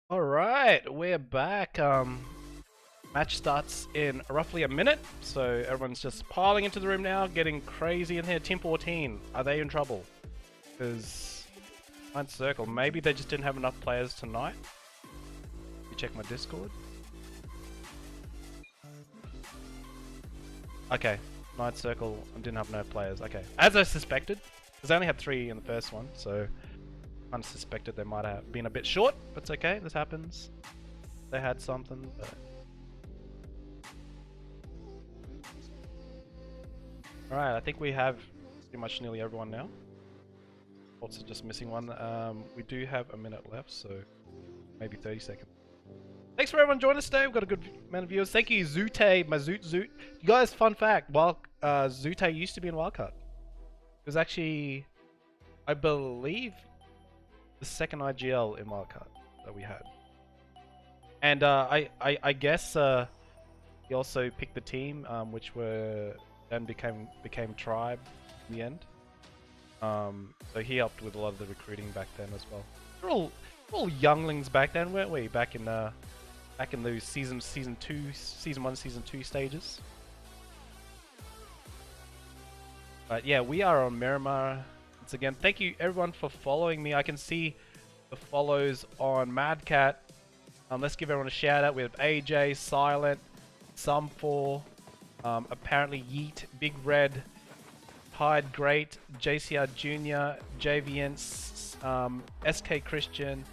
Alright, we're back. Match starts in roughly a minute, so everyone's just piling into the room now, getting crazy in here. Team 14, are they in trouble? Because Ninth Circle, maybe they just didn't have enough players tonight. Let me check my Discord. Okay, Ninth Circle didn't have no players. Okay, as I suspected, because they only had 3 in the first one, so I suspected they might have been a bit short, but it's okay, this happens. They had something, but... Alright, I think we have pretty much nearly everyone now. Also just missing one. We do have a minute left, so maybe 30 seconds. Thanks for everyone joining us today. We've got a good amount of viewers. Thank you, Zute, my Zoot. You guys, fun fact, Zute used to be in Wildcard. It was actually, I believe, the second IGL in Wildcard that we had. And I guess he also picked the team, which were then became Tribe in the end. So he helped with a lot of the recruiting back then as well. We're all younglings back then, weren't we? Back in those season 1, season 2 stages. But yeah, we are on Miramar once again. Thank you everyone for following me. I can see the follows on Madcat. Let's give everyone a shout out. We have AJ, Silent, Sum4, apparently Yeet, Big Red, Tide Great, JCR Jr., JVN, SK Christian.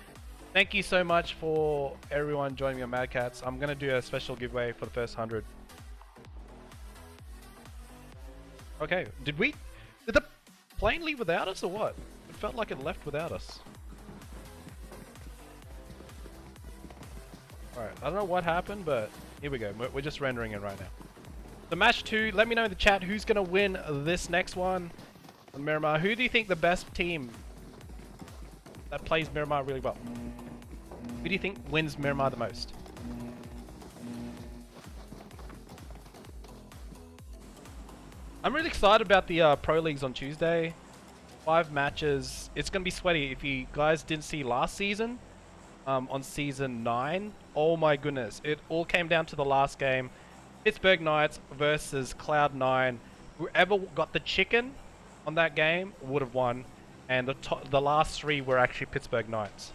Thank you so much for everyone joining me on Madcats. I'm gonna do a special giveaway for the first 100. Okay, did the plane leave without us or what? It felt like it left without us. Alright, I don't know what happened, but here we go. We're just rendering it right now. The match 2, let me know in the chat who's going to win this next one on Miramar. Who do you think the best team that plays Miramar really well? Who do you think wins Miramar the most? I'm really excited about the Pro Leagues on Tuesday. 5 matches. It's going to be sweaty. If you guys didn't see last season, on Season 9, oh my goodness. It all came down to the last game. Pittsburgh Knights versus Cloud9. Whoever got the chicken on that game would have won. And the last 3 were actually Pittsburgh Knights.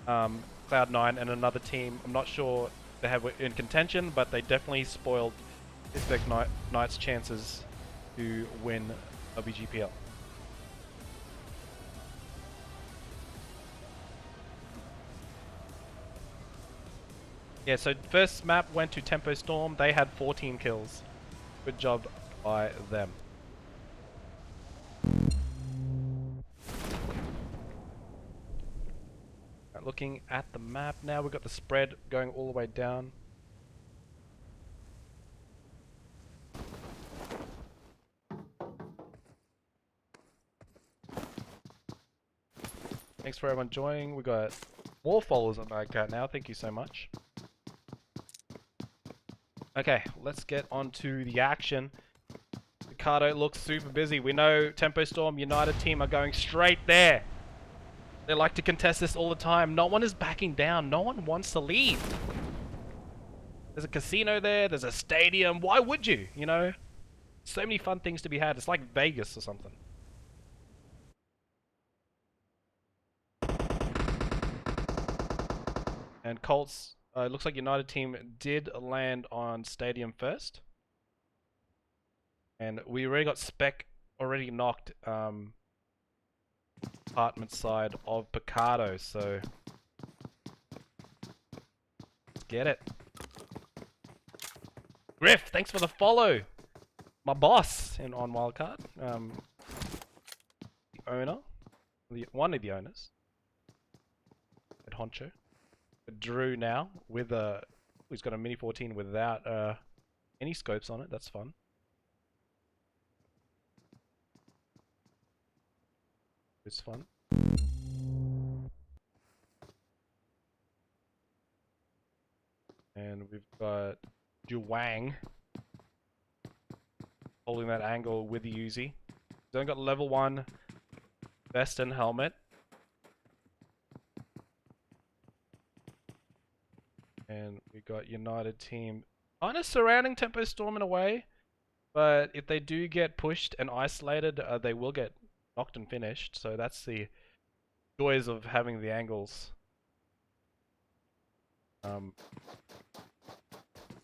Cloud9 and another team. I'm not sure they have in contention, but they definitely spoiled Pittsburgh Knights' chances to win WGPL. Yeah, so first map went to Tempo Storm. They had 14 kills. Good job by them. Right, looking at the map now, we've got the spread going all the way down. Thanks for everyone joining. We've got more followers on my account now. Thank you so much. Okay, let's get on to the action. Picardo looks super busy. We know Tempo Storm United team are going straight there. They like to contest this all the time. No one is backing down. No one wants to leave. There's a casino there. There's a stadium. Why would you? You know? So many fun things to be had. It's like Vegas or something. And Colts, it looks like United team did land on stadium first. And we already got Spec already knocked apartment side of Picardo, so let's get it. Griff, thanks for the follow. My boss on Wildcard. The owner. One of the owners. At Honcho. Drew now with he's got a Mini 14 without any scopes on it. That's fun. It's fun. And we've got Juwang holding that angle with the Uzi. He's only got level 1 vest and helmet. And we got United team kind of surrounding Tempo Storm in a way, but if they do get pushed and isolated, they will get knocked and finished. So that's the joys of having the angles.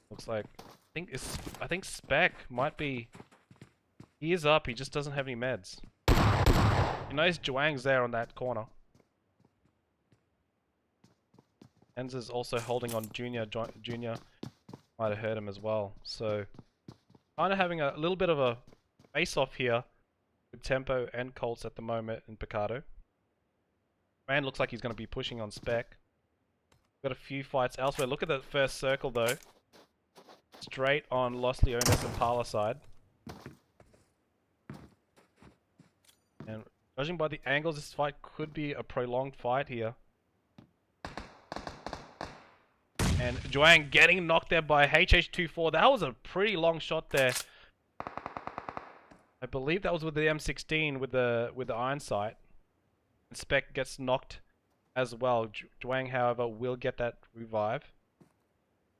Looks like I think Spec might be. He is up. He just doesn't have any meds. You notice Juang's there on that corner. Enza's also holding on Junior. Junior might have hurt him as well. So kind of having a little bit of a face-off here with Tempo and Colts at the moment in Picardo. Man looks like he's going to be pushing on Spec. Got a few fights elsewhere. Look at the first circle though. Straight on Los Leones and Parla side. And judging by the angles, this fight could be a prolonged fight here. And Juang getting knocked there by HH24. That was a pretty long shot there. I believe that was with the M16 with the iron sight. And Spec gets knocked as well. Juang, however, will get that revive.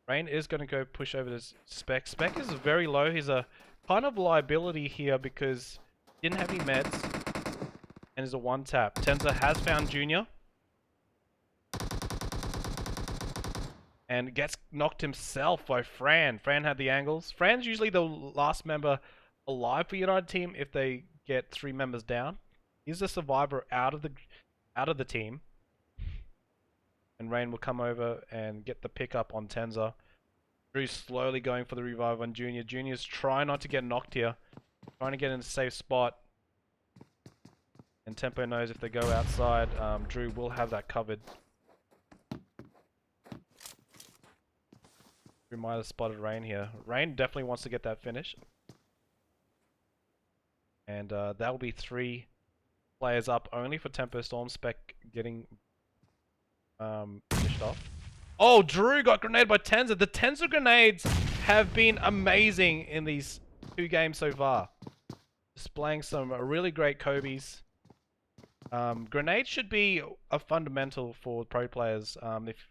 Rain is going to go push over to Spec. Spec is very low. He's a kind of liability here because he didn't have any meds. And is a one tap. Tenza has found Junior. And gets knocked himself by Fran. Fran had the angles. Fran's usually the last member alive for United team if they get 3 members down. He's the survivor out of the team. And Rain will come over and get the pickup on Tenza. Drew's slowly going for the revive on Junior. Junior's trying not to get knocked here. Trying to get in a safe spot. And Tempo knows if they go outside, Drew will have that covered. Drew might have spotted Rain here. Rain definitely wants to get that finish. And that will be 3 players up only for Tempo Storm. Spec getting finished off. Oh, Drew got grenaded by Tenza. The Tenza grenades have been amazing in these 2 games so far. Displaying some really great Kobe's. Grenades should be a fundamental for pro players. If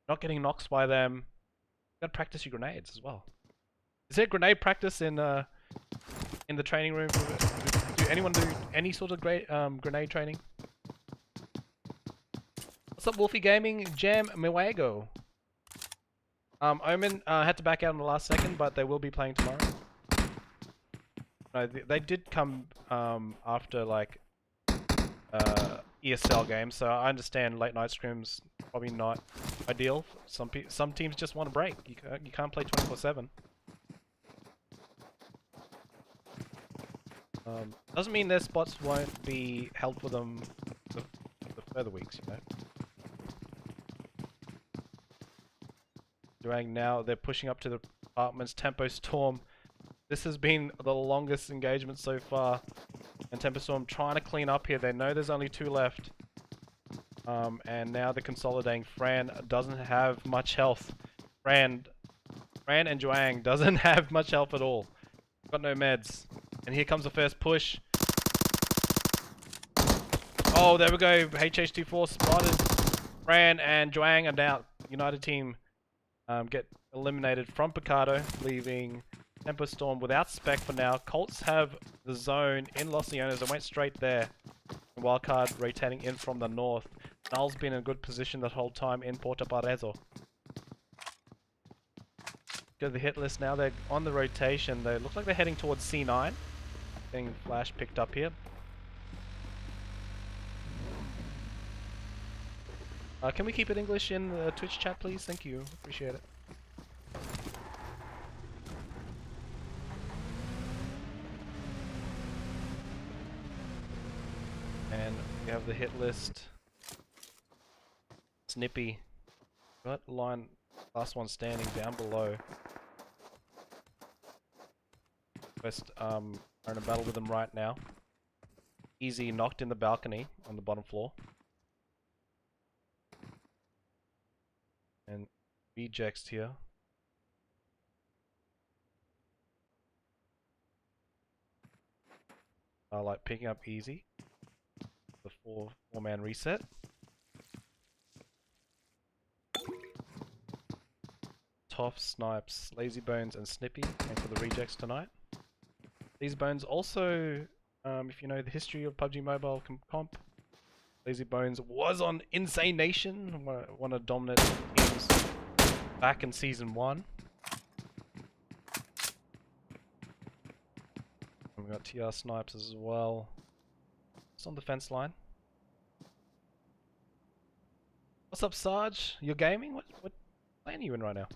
not getting knocks by them, you gotta practice your grenades as well. Is there grenade practice in the training room? Do anyone do any sort of great grenade training? What's up, Wolfie Gaming? Jam Miwago. Omen had to back out in the last second, but they will be playing tomorrow. No, they did come after like ESL games, so I understand late night scrims probably not ideal. Some teams just want a break. You can't play 24/7. Doesn't mean their spots won't be held for them the further weeks, you know. Durang now, they're pushing up to the apartments. Tempo Storm. This has been the longest engagement so far. And Tempo Storm trying to clean up here. They know there's only 2 left. And now they're consolidating. Fran doesn't have much health. Fran and Juang doesn't have much health at all. Got no meds. And here comes the first push. Oh, there we go. HH24 spotted. Ran and Zhuang and out. United team get eliminated from Picardo, leaving Tempo Storm without spec for now. Colts have the zone in Los Leones and went straight there. Wildcard rotating in from the north. Null's been in a good position that whole time in Porto Parezo. Go to the hit list now. They're on the rotation. They look like they're heading towards C9. Getting flash picked up here. Can we keep it English in the Twitch chat, please? Thank you. Appreciate it. And we have the hit list. Snippy. Got line, last one standing down below. West are in a battle with them right now. Easy knocked in the balcony on the bottom floor. And rejects here. Like picking up easy. The four-man reset. Toff, Snipes, Lazy Bones, and Snippy and for the rejects tonight. Lazy Bones also, if you know the history of PUBG Mobile comp, Lazy Bones was on Insane Nation, one of the dominant teams back in Season 1. And we got TR Snipes as well. It's on the fence line. What's up, Sarge? You're gaming? What lane are you in right now?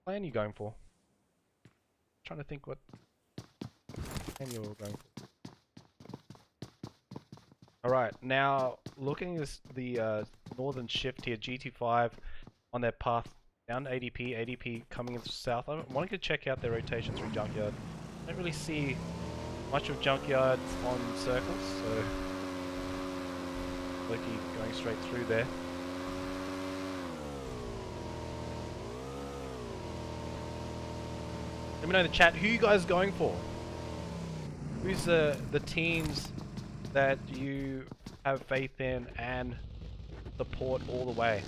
What lane are you going for? Trying to think what lane you're going for. Alright, now looking at the northern shift here, G25 on their path down ADP, ADP coming in south. I'm wanting to check out their rotation through Junkyard. I don't really see much of Junkyard on circles, so Loki going straight through there. Let me know in the chat who you guys going for. Who's the teams that you have faith in and support all the way?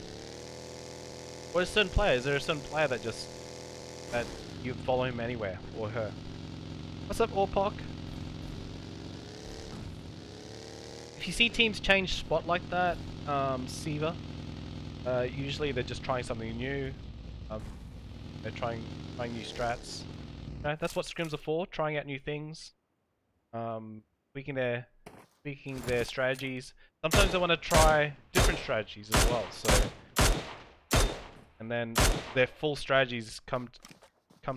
Or a certain player? Is there a certain player that you follow him anywhere or her? What's up, Orpok? If you see teams change spot like that, Siva, usually they're just trying something new. They're trying new strats. That's what scrims are for, trying out new things, tweaking their strategies. Sometimes they want to try different strategies as well. So, and then their full strategies come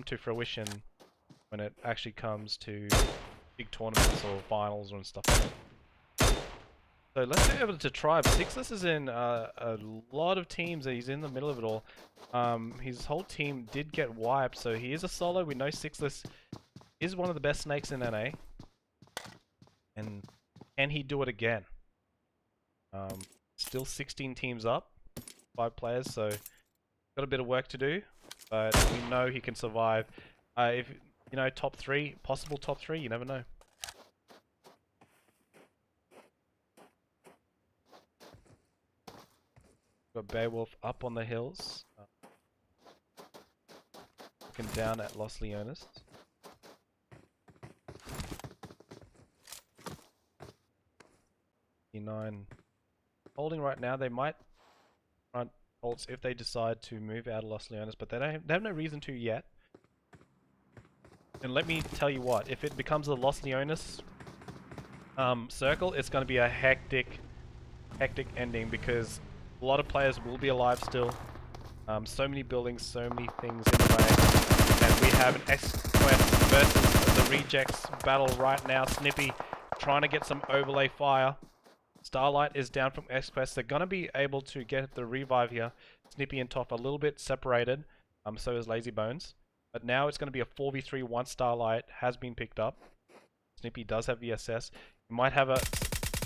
to fruition when it actually comes to big tournaments or finals and stuff like that. So let's go over to Tribe. Sixless is in a lot of teams. He's in the middle of it all. His whole team did get wiped, so he is a solo. We know Sixless is one of the best snakes in NA. And can he do it again? Still 16 teams up, 5 players, so got a bit of work to do. But we know he can survive. If you know, top 3, possible top 3, you never know. Got Beowulf up on the hills. Looking down at Los Leones. E9 holding right now. They might front Colts if they decide to move out of Los Leones, but they have no reason to yet. And let me tell you what, if it becomes a Los Leones circle, it's going to be a hectic ending because a lot of players will be alive still. So many buildings, so many things in play. And we have an X-Quest versus the Rejects battle right now. Snippy trying to get some overlay fire. Starlight is down from X-Quest. They're going to be able to get the revive here. Snippy and Toff a little bit separated. So is Lazy Bones. But now it's going to be a 4v3 once Starlight has been picked up. Snippy does have VSS. You might have a...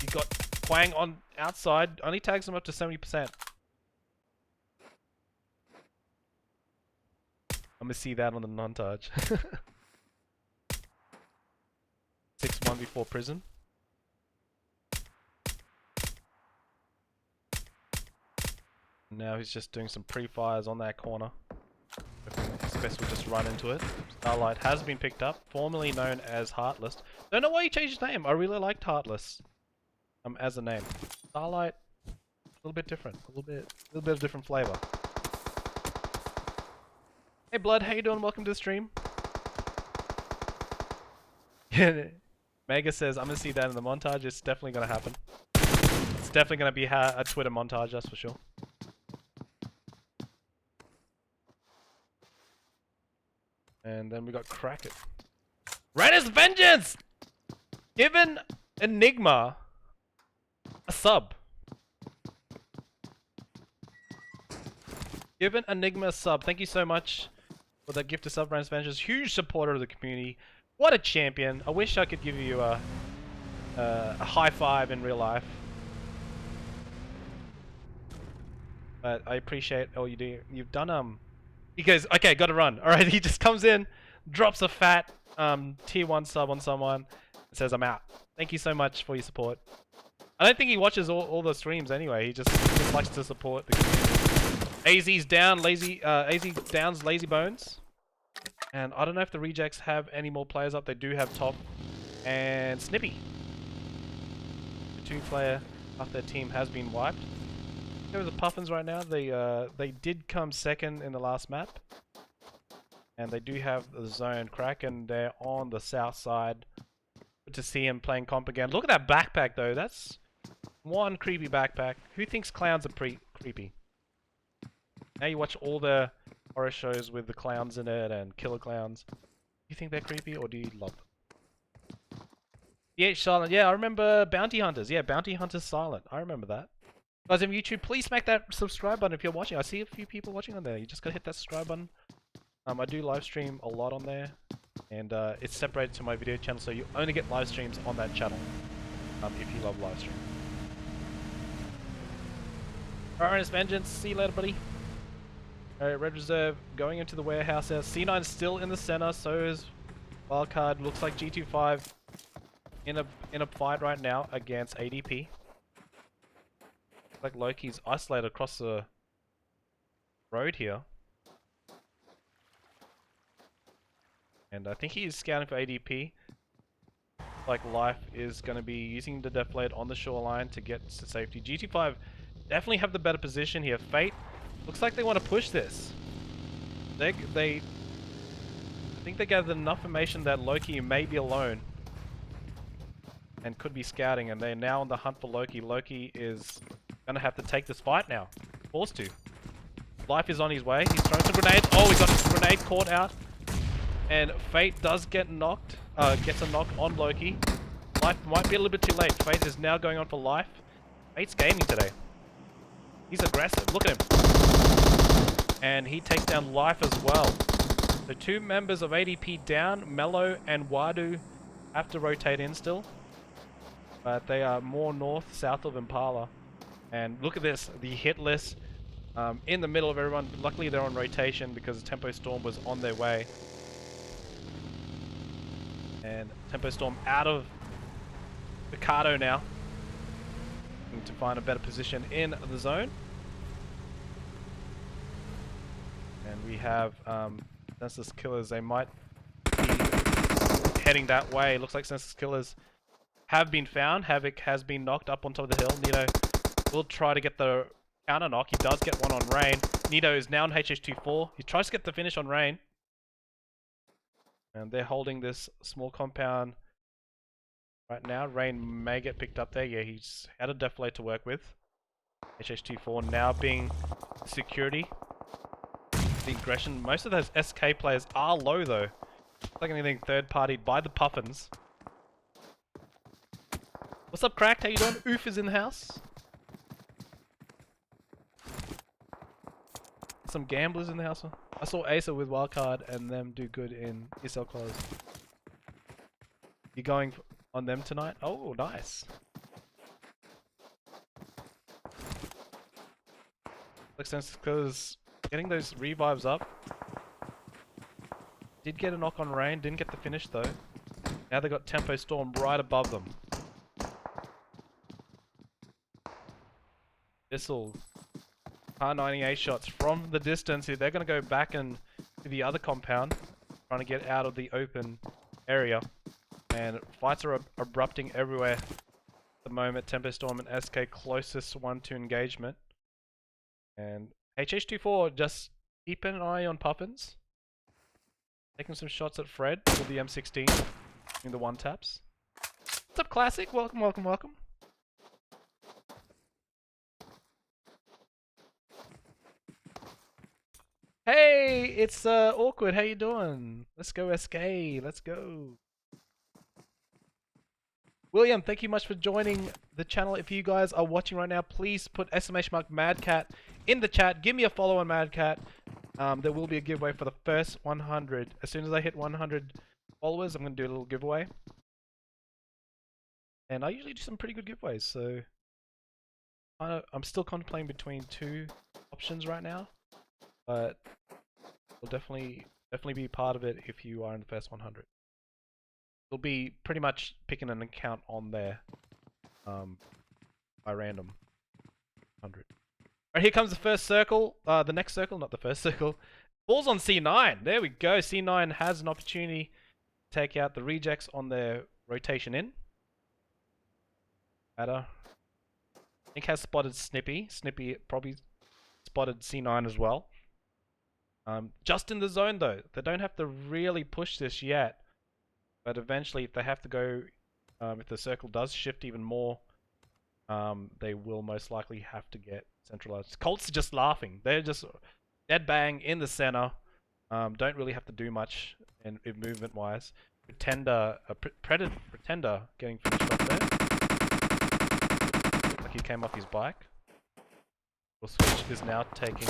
You got Quang on outside. Only tags him up to 70%. I'm going to see that on the montage. 6-1 before Prism. Now he's just doing some pre-fires on that corner. His best will just run into it. Starlight has been picked up, formerly known as Hitlist. Don't know why he changed his name. I really liked Hitlist as a name. Starlight, a little bit different, a little bit of different flavor. Hey Blood, how you doing? Welcome to the stream. Mega says, I'm gonna see that in the montage. It's definitely gonna happen. It's definitely gonna be a Twitter montage, that's for sure. And then we got Crack It. Raiders Vengeance! Given Enigma a sub. Given Enigma a sub. Thank you so much for that gift of sub, Raiders Vengeance. Huge supporter of the community. What a champion. I wish I could give you a high five in real life. But I appreciate all you do. You've done he goes, okay, gotta run. Alright, he just comes in, drops a fat tier 1 sub on someone, and says, I'm out. Thank you so much for your support. I don't think he watches all the streams anyway, he just likes to support the community. AZ's down, AZ downs Lazy Bones. And I don't know if the rejects have any more players up. They do have Top and Snippy. The 2-player of their team has been wiped. With the Puffins right now, they did come second in the last map, and they do have the zone crack, and they're on the south side. Good to see him playing comp again. Look at that backpack though. That's one creepy backpack. Who thinks clowns are creepy? Now you watch all the horror shows with the clowns in it and killer clowns. Do you think they're creepy or do you love them? DH Silent. Yeah, I remember Bounty Hunters. Yeah, Bounty Hunters Silent. I remember that. Guys on YouTube, please smack that subscribe button if you're watching. I see a few people watching on there. You just gotta hit that subscribe button. I do live stream a lot on there, and it's separated to my video channel, so you only get live streams on that channel if you love live stream. Alright, it's Vengeance. See you later, buddy. Alright, Red Reserve going into the warehouse there. C9 still in the center, so is Wildcard. Looks like G25 in a fight right now against ADP. Like Loki's isolated across the road here. And I think he's scouting for ADP. Like Life is going to be using the deflate on the shoreline to get to safety. G25 definitely have the better position here. Fate looks like they want to push this. I think they gathered enough information that Loki may be alone and could be scouting, and they're now on the hunt for Loki. Loki is gonna have to take this fight now. Forced to. Life is on his way. He's throwing some grenades. Oh, he got his grenade caught out. And Fate does get knocked. Gets a knock on Loki. Life might be a little bit too late. Fate is now going on for Life. Fate's gaming today. He's aggressive. Look at him. And he takes down Life as well. The two members of ADP down, Mellow and Wadu, have to rotate in still. But they are more north, south of Impala. And look at this, the Hitlist in the middle of everyone. Luckily they're on rotation because Tempo Storm was on their way. And Tempo Storm out of Picardo now. Looking to find a better position in the zone. And we have Senseless Killers. They might be heading that way. Looks like Senseless Killers have been found. Havoc has been knocked up on top of the hill. Nito will try to get the counter knock. He does get one on Rain. Nito is now on HH24. He tries to get the finish on Rain. And they're holding this small compound right now. Rain may get picked up there. Yeah, he's had a deflate to work with. HH24 now being security. The aggression. Most of those SK players are low though. It's like anything third partied by the Puffins. What's up, Cracked? How you doing? Oof is in the house. Some gamblers in the house. I saw Acer with Wildcard and them do good in ESL close. You going on them tonight? Oh, nice. Looks sense because getting those revives up. Did get a knock on Rain, didn't get the finish though. Now they've got Tempo Storm right above them. This'll R98 shots from the distance here. They're going to go back and to the other compound, trying to get out of the open area. And fights are erupting everywhere at the moment. Tempo Storm and SK closest one to engagement. And HH24, just keep an eye on Puffins. Taking some shots at Fred with the M16 in the one taps. What's up, Classic? Welcome, welcome, welcome. Hey, it's Awkward. How you doing? Let's go, SK. Let's go. William, thank you much for joining the channel. If you guys are watching right now, please put !MadCat in the chat. Give me a follow on MadCat. There will be a giveaway for the first 100. As soon as I hit 100 followers, I'm going to do a little giveaway. And I usually do some pretty good giveaways, so I'm still contemplating between two options right now. But we'll definitely be part of it if you are in the first 100. It'll be pretty much picking an account on there by random 100. Alright, here comes the first circle. The next circle, not the first circle. Falls on C9. There we go. C9 has an opportunity to take out the rejects on their rotation in. Matter. I think has spotted Snippy. Snippy probably spotted C9 as well. Just in the zone though. They don't have to really push this yet. But eventually, if they have to go, if the circle does shift even more, they will most likely have to get centralized. Colts are just laughing. They're just dead bang in the center. Don't really have to do much in movement wise. Pretender getting finished off there. Like he came off his bike. Well, Switch is now taking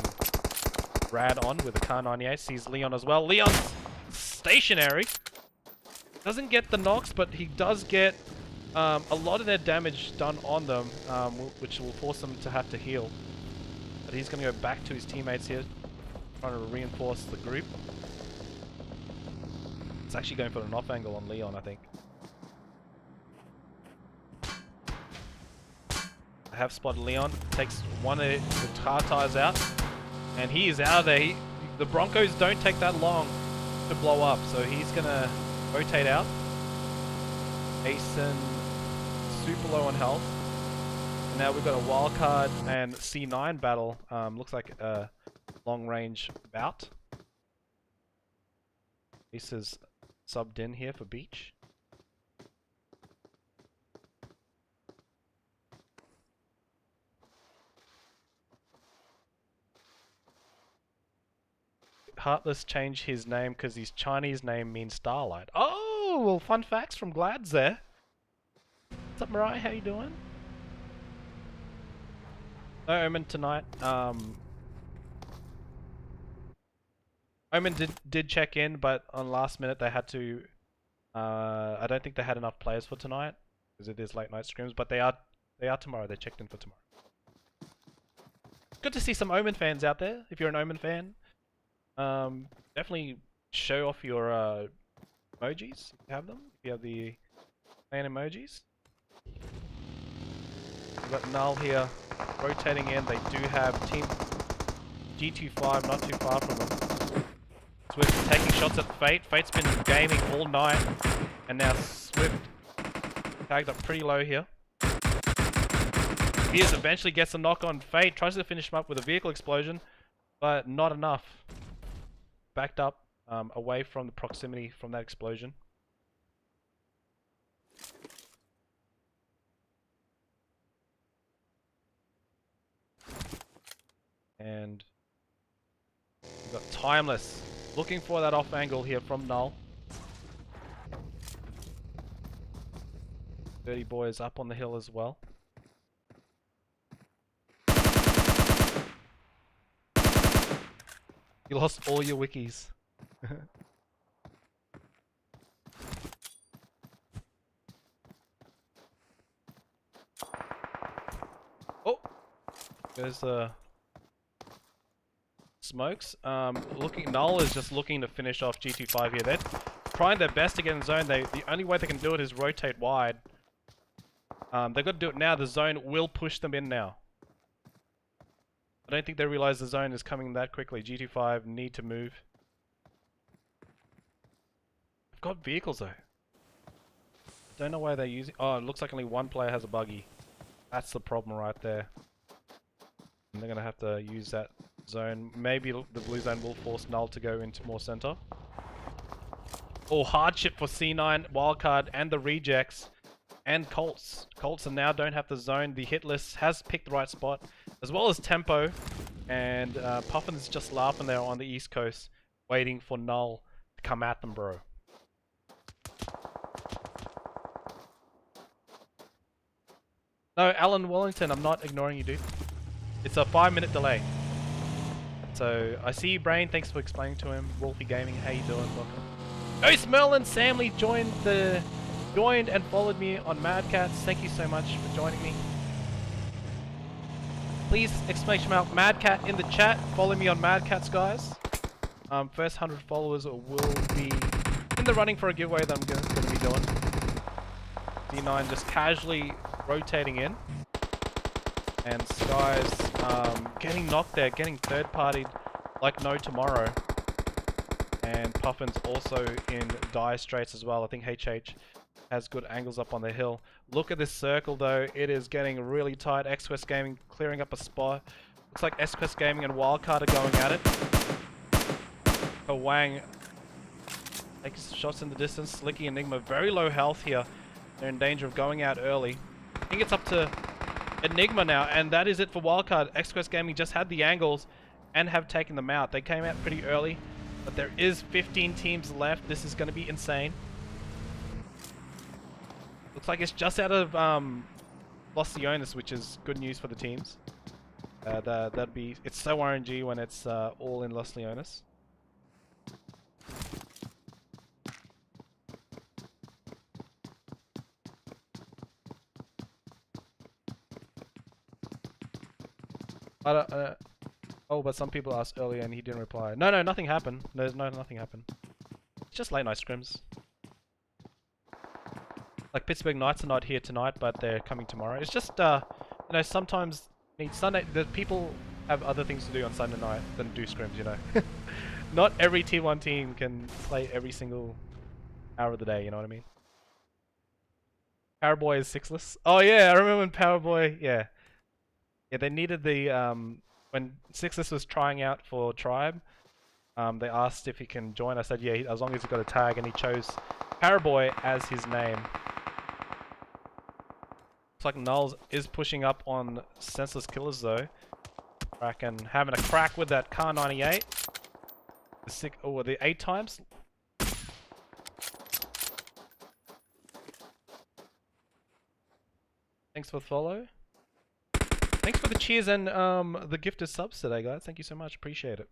Brad on with a Car 98. Sees Leon as well. Leon's stationary. Doesn't get the knocks, but he does get a lot of their damage done on them, which will force them to have to heal. But he's going to go back to his teammates here, trying to reinforce the group. It's actually going for an off angle on Leon, I think. I have spotted Leon, takes one of the Tartars out, and he is out of there. The Broncos don't take that long to blow up, so he's going to rotate out. Asen super low on health. And now we've got a Wildcard and C9 battle. Looks like a long range bout. Ace's subbed in here for Beach. Heartless changed his name because his Chinese name means starlight. Oh, well, fun facts from Glads there. What's up, Mariah? How you doing? No Omen tonight. Omen did check in, but on last minute they had to. I don't think they had enough players for tonight because it is late night scrims, but they are tomorrow. They checked in for tomorrow. Good to see some Omen fans out there. If you're an Omen fan. Definitely show off your emojis if you have them. If you have the clan emojis. We've got Null here rotating in. They do have Team G25 not too far from them. Swift taking shots at Fate. Fate's been gaming all night, and now Swift tagged up pretty low here. Spears eventually gets a knock on Fate. Tries to finish him up with a vehicle explosion, but not enough. Backed up away from the proximity from that explosion. And we've got Timeless looking for that off angle here from Null. Dirty Boy is up on the hill as well. You lost all your wikis. Oh! There's smokes. Null is just looking to finish off G25 here. They're trying their best to get in zone. The only way they can do it is rotate wide. They've got to do it now. The zone will push them in now. I don't think they realize the zone is coming that quickly. G25 need to move. They've got vehicles though. Don't know why they're using... Oh, it looks like only one player has a buggy. That's the problem right there. And they're going to have to use that zone. Maybe the blue zone will force Null to go into more center. Oh, hardship for C9, Wildcard, and the rejects. And Colts. Colts now don't have the zone. The Hitlist has picked the right spot. As well as Tempo. And Puffins just laughing there on the east coast. Waiting for Null to come at them, bro. No, Alan Wellington, I'm not ignoring you, dude. It's a 5-minute delay. So, I see you, Brain. Thanks for explaining to him. Wolfie Gaming, how you doing? Welcome. Ghost Merlin Samley joined and followed me on Mad Cats. Thank you so much for joining me. Please, exclamation mark, Mad Cat in the chat. Follow me on Mad Cats, guys. First 100 followers will be in the running for a giveaway that I'm going to be doing. D9 just casually rotating in, and Sky's getting knocked there, getting third-partied like no tomorrow. And Puffins also in dire straits as well. I think HH has good angles up on the hill. Look at this circle though, it is getting really tight. XQuest Gaming clearing up a spot. Looks like XQuest Gaming and Wildcard are going at it. Wang takes shots in the distance. Slicky Enigma, very low health here. They're in danger of going out early. I think it's up to Enigma now, and that is it for Wildcard. XQuest Gaming just had the angles and have taken them out. They came out pretty early, but there is 15 teams left. This is going to be insane. Looks like it's just out of Los Leones, which is good news for the teams. It's so RNG when it's all in Los Leones. Oh, but some people asked earlier and he didn't reply. No, nothing happened. Nothing happened. It's just late night scrims. Like Pittsburgh Knights are not here tonight, but they're coming tomorrow. It's just, you know, sometimes Sunday, the people have other things to do on Sunday night than do scrims, you know. Not every Tier 1 team can play every single hour of the day, you know what I mean? Powerboy is sixless. Oh yeah, I remember when Powerboy, yeah. Yeah, they needed the, when Sixless was trying out for Tribe, they asked if he can join. I said, yeah, as long as he's got a tag, and he chose Powerboy as his name. Looks like Null is pushing up on Senseless Killers though. Kraken having a crack with that Car 98. The 8 times. Thanks for the follow. Thanks for the cheers and the gifted subs today, guys. Thank you so much. Appreciate it.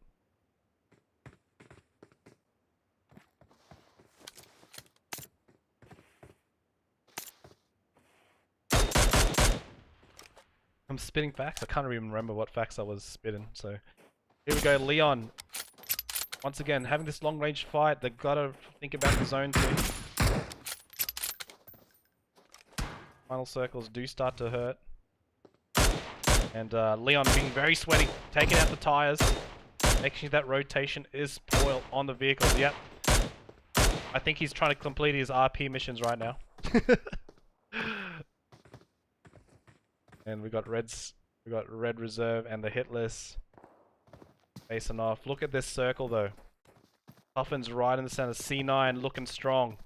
I'm spitting facts. I can't even remember what facts I was spitting. So here we go. Leon. Once again, having this long range fight, they've got to think about the zone too. Final circles do start to hurt. And Leon being very sweaty, taking out the tires, making sure that rotation is spoiled on the vehicles. Yep. I think he's trying to complete his RP missions right now. And we got Red Reserve and the Hitlist facing off. Look at this circle though. Puffins right in the center. C9 looking strong.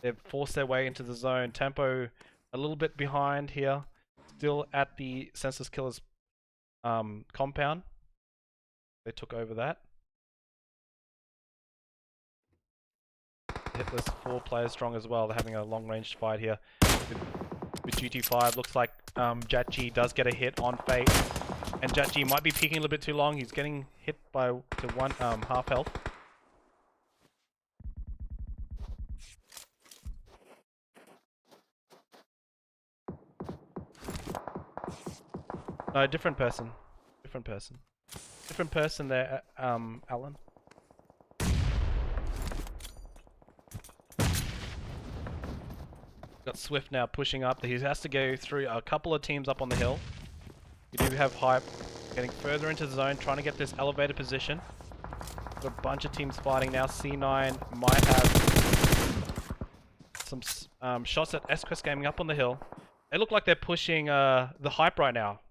They've forced their way into the zone. Tempo a little bit behind here. Still at the Senseless Killers compound. They took over that. Hitlist 4 players strong as well. They're having a long range fight here with G25. Looks like Jatji does get a hit on Fate, and Jatji might be peeking a little bit too long. He's getting hit by to one half health. No, different person. Different person. Different person there, Alan. Got Swift now pushing up. He has to go through a couple of teams up on the hill. We do have Hype getting further into the zone, trying to get this elevated position. Got a bunch of teams fighting now. C9 might have some shots at SQuest Gaming up on the hill. They look like they're pushing the Hype right now.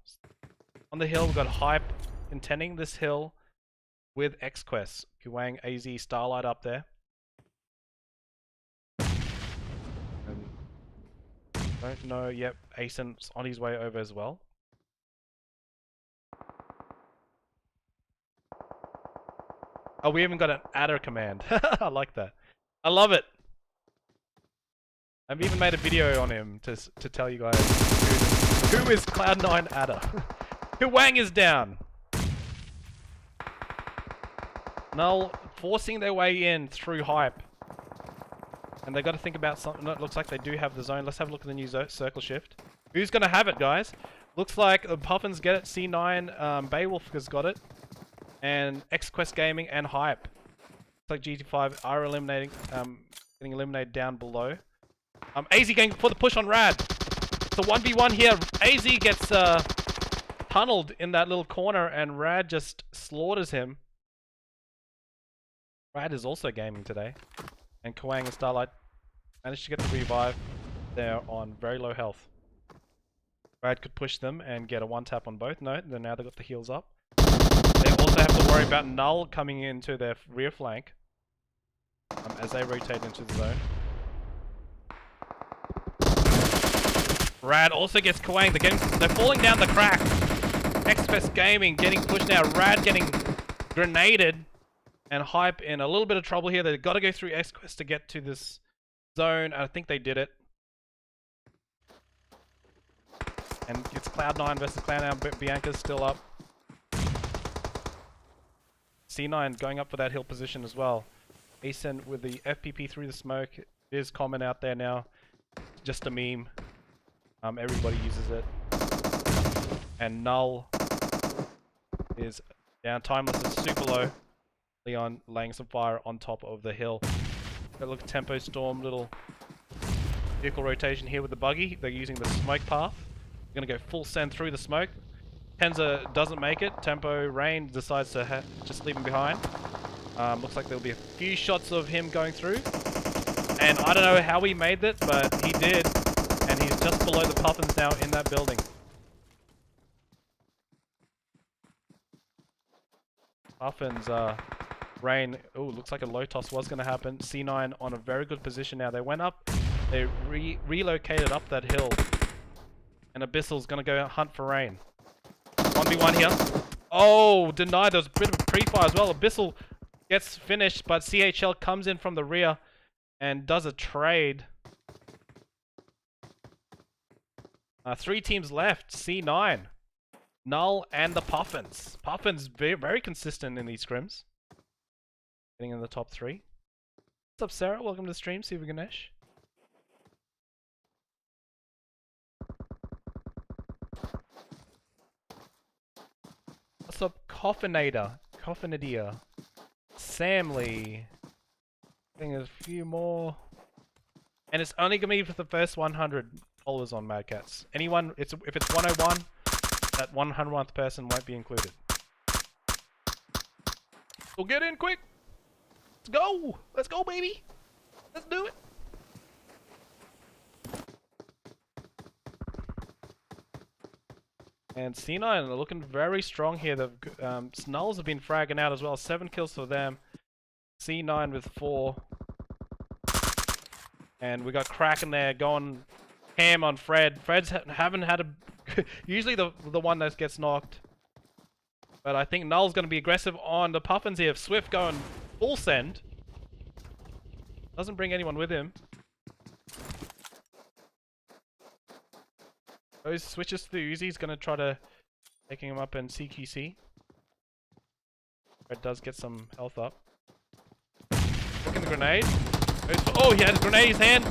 On the hill, we've got Hype contending this hill with XQuest. Kuwang, AZ, Starlight up there. And don't know, yep, Asen's on his way over as well. Oh, we even got an adder command. I like that. I love it. I've even made a video on him to tell you guys who is Cloud9 adder. Kuwang is down. Null forcing their way in through Hype. And they got to think about something. It looks like they do have the zone. Let's have a look at the new circle shift. Who's going to have it, guys? Looks like the Puffins get it. C9, Beowulf has got it. And XQuest Gaming and Hype. Looks like G25 are eliminating, getting eliminated down below. AZ going for the push on Rad. It's a 1v1 here. AZ gets tunneled in that little corner and Rad just slaughters him. Rad is also gaming today. And Kuwang and Starlight managed to get the revive. They're on very low health. Rad could push them and get a one-tap on both. No, then now they've got the heals up. They also have to worry about Null coming into their rear flank as they rotate into the zone. Rad also gets Kuwang. They're falling down the crack. XQuest Gaming getting pushed now. Rad getting grenaded. And Hype in a little bit of trouble here. They've got to go through XQuest to get to this zone. I think they did it. And it's Cloud9 versus Cloud9. Bianca's still up. C9 going up for that hill position as well. Asen with the FPP through the smoke. It is common out there now. Just a meme. Everybody uses it. And Null is down. Timeless is super low. Leon laying some fire on top of the hill. Got a look at Tempo Storm, little vehicle rotation here with the buggy. They're using the smoke path. They're going to go full send through the smoke. Tenza doesn't make it. Tempo Rain decides to just leave him behind. Looks like there'll be a few shots of him going through. And I don't know how he made it, but he did. And he's just below the Puffins now in that building. Puffins, Rain, oh, looks like a low toss was going to happen. C9 on a very good position now. They went up, they relocated up that hill. And Abyssal's going to go hunt for Rain. 1v1 here. Oh, denied. There was a bit of a pre-fire as well. Abyssal gets finished, but CHL comes in from the rear and does a trade. 3 teams left. C9, Null, and the Puffins. Puffins very, very consistent in these scrims. Getting in the top 3. What's up, Sarah? Welcome to the stream, Siva Ganesh. What's up, Coffinator? Coffinadia. Sam Lee. I think there's a few more. And it's only going to be for the first 100 followers on Mad Cats. Anyone, if it's 101, that 101th person won't be included. So get in quick! Let's go! Let's go, baby! Let's do it! And C9 are looking very strong here. The Snulls have been fragging out as well. 7 kills for them. C9 with 4. And we got Kraken there going ham on Fred. Fred's haven't had a... usually the one that gets knocked. But I think Null's going to be aggressive on the Puffins here. Swift going full send. Doesn't bring anyone with him. Those switches to the Uzi's going to try to taking him up in CQC. Red does get some health up. Looking the grenade. Oh, he had a grenade in his hand.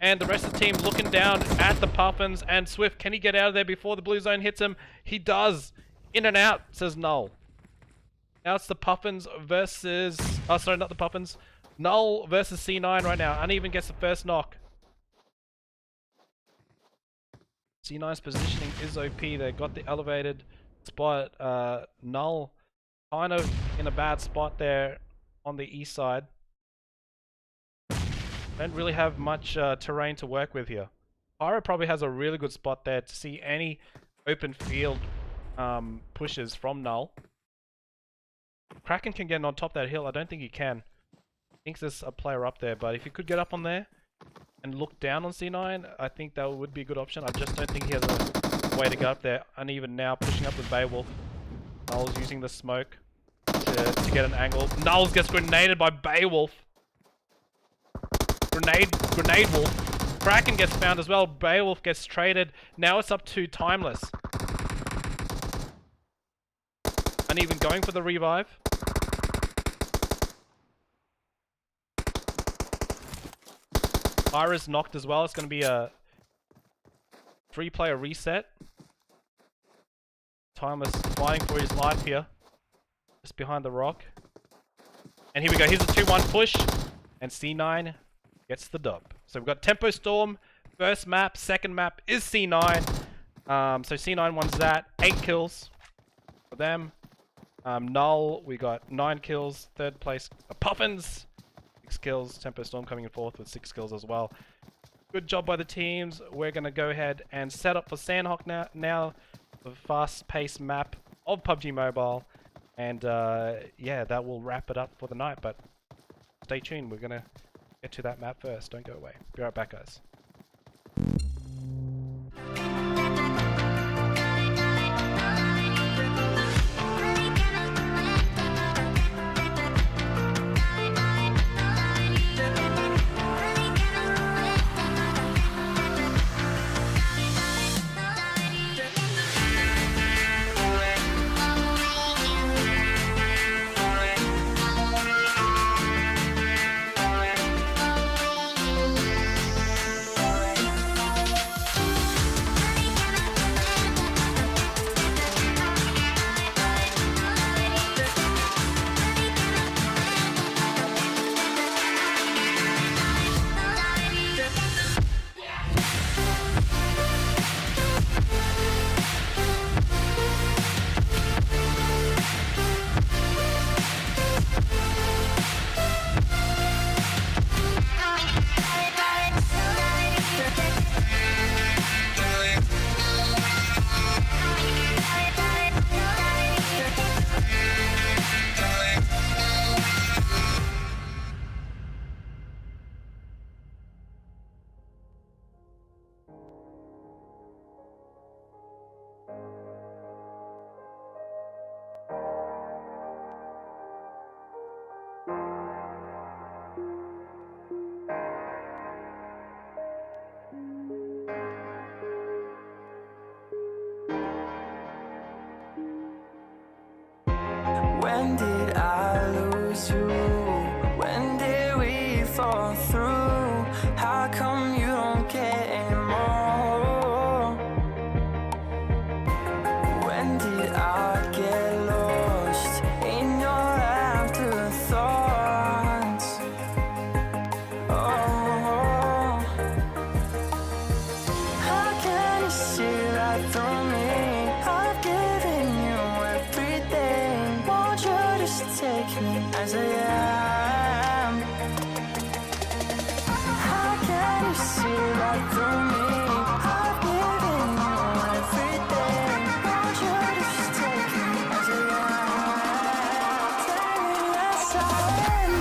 And the rest of the team looking down at the Puffins. And Swift, can he get out of there before the blue zone hits him? He does. In and out, says Null. Now it's the Puffins versus... Oh, sorry, not the Puffins. Null versus C9 right now. Uneven gets the first knock. C9's positioning is OP. They got the elevated spot. Null kind of in a bad spot there on the east side. Don't really have much terrain to work with here. Pyro probably has a really good spot there to see any open field pushes from Null. Kraken can get on top of that hill. I don't think he can. I think there's a player up there, but if he could get up on there and look down on C9, I think that would be a good option. I just don't think he has a way to get up there. And even now, pushing up with Beowulf. Null's using the smoke to get an angle. Null gets grenaded by Beowulf. Grenade Wolf. Kraken gets found as well. Beowulf gets traded. Now it's up to Timeless. And even going for the revive. Pyro's knocked as well. It's going to be a 3-player reset. Timeless fighting for his life here. Just behind the rock. And here we go. Here's a 2-1 push. And C9 gets the dub. So we've got Tempo Storm. First map. Second map is C9. So C9 wins that. 8 kills for them. Null, we got 9 kills. Third place, Puffins. 6 kills. Tempo Storm coming in fourth with 6 kills as well. Good job by the teams. We're going to go ahead and set up for Sanhok now. The fast-paced map of PUBG Mobile. And yeah, that will wrap it up for the night. But stay tuned. We're going to get to that map first. Don't go away. Be right back, guys. When did I lose you? When did we fall through? How come you don't care anymore? When did I get lost in your afterthoughts? Oh, how can you see right through me? I've given you everything. Won't you just take me as I am? How can you see right through me? I've given you everything. Won't you just take me as I am? Take me as I am.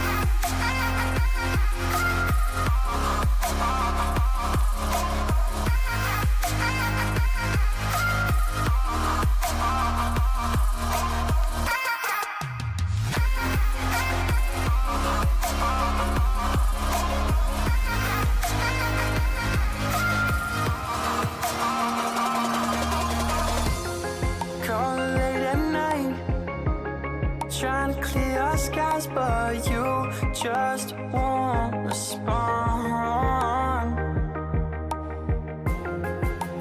Call late at night, trying to clear our skies, but you just won't respond.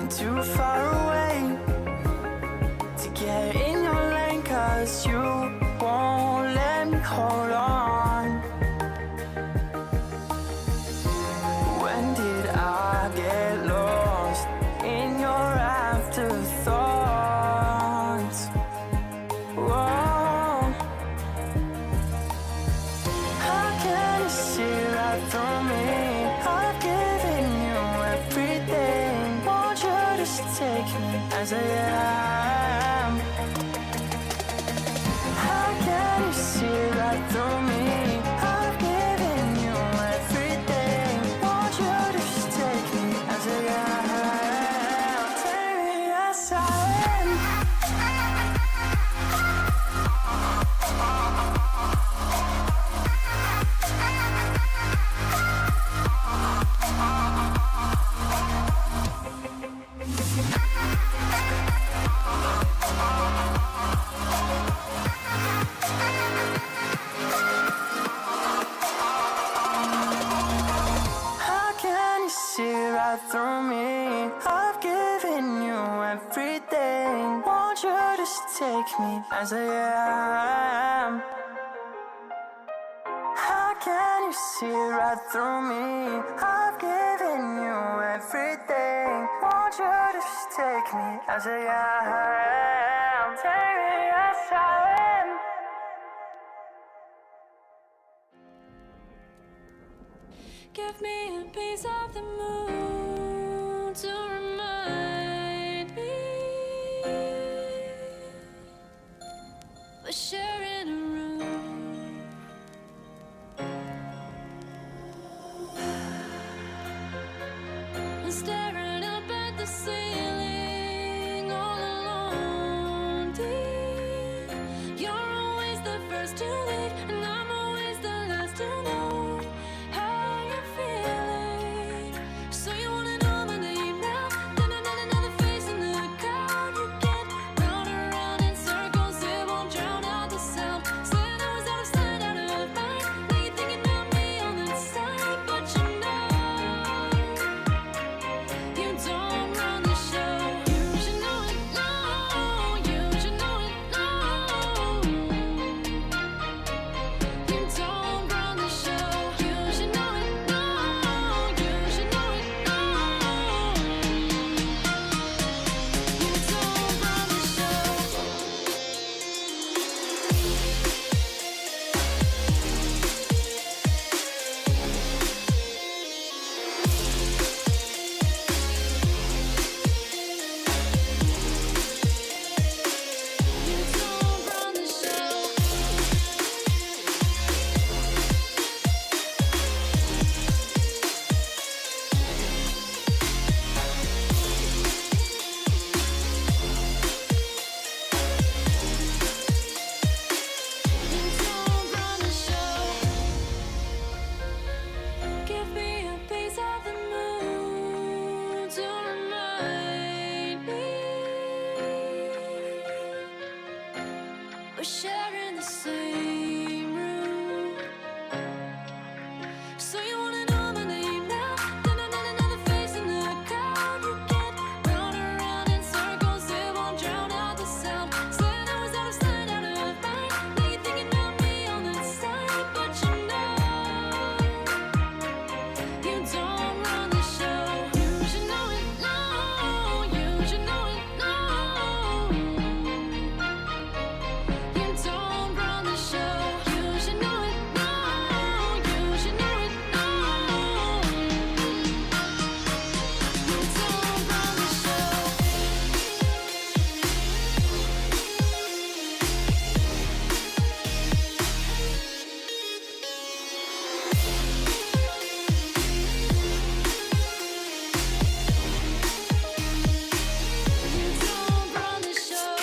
Too far away to get in your lane, 'cause you won't let me hold on. When did I get lost in your just take me as I am? How can you see right through me? I've given you everything. Won't you just take me as I am? Take me as I am. Give me a piece of the moon to remind me we're sharing a room. And staring up at the ceiling all alone, dear. You're always the first to leave, and I'm always the last to know how you're feeling. So you wanna know my name now? Then another face in the crowd. You get round and round in circles, it won't drown out the sound. Said I was out of sight, out of mind. Now you're thinking about me on the side, but you don't run the show. You should know it now. You should know it now. You don't run the show. You should know it now. You should know it now. You don't run the show. You don't run the show. You don't run the show. Give me a piece of the moon to remind me we're sharing the same room. So you wanna know my name now? Then another face in the crowd. You get round and round in circles, it won't drown out the sound. Said I was out of sight, out of mind. Now you're thinking about me on the side, but you don't run the show. You should know it now. You should know it now. You don't run the show. You should know it now. You should know it now. You don't run the show. You don't run the show.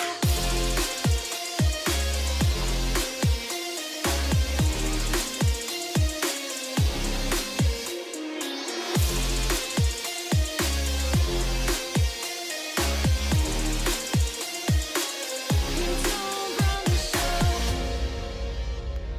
You don't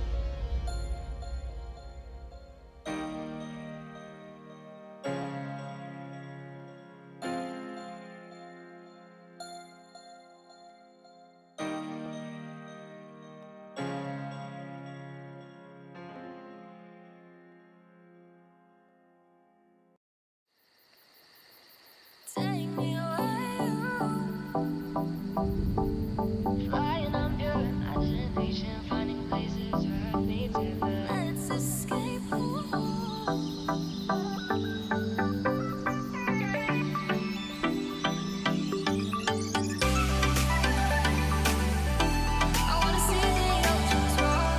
run the show. Take me away. Flying up your imagination, finding places where I need to go. Let's escape. I wanna see the oceans roar.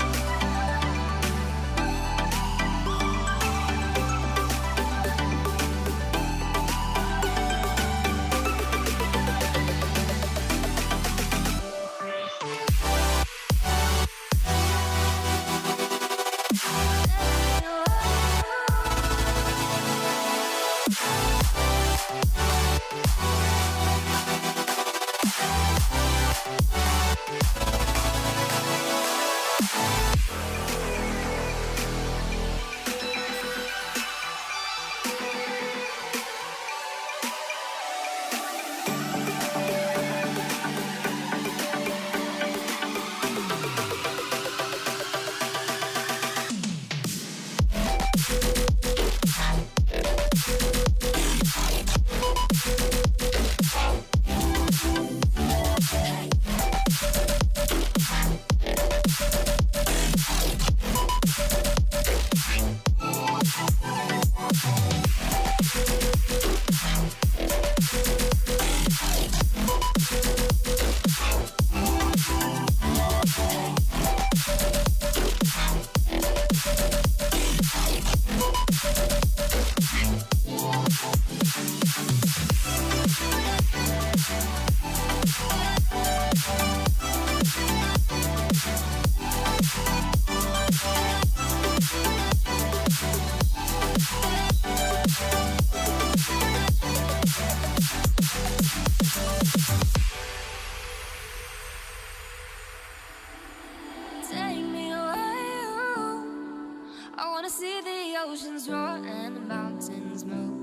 oceans roar and the mountains move.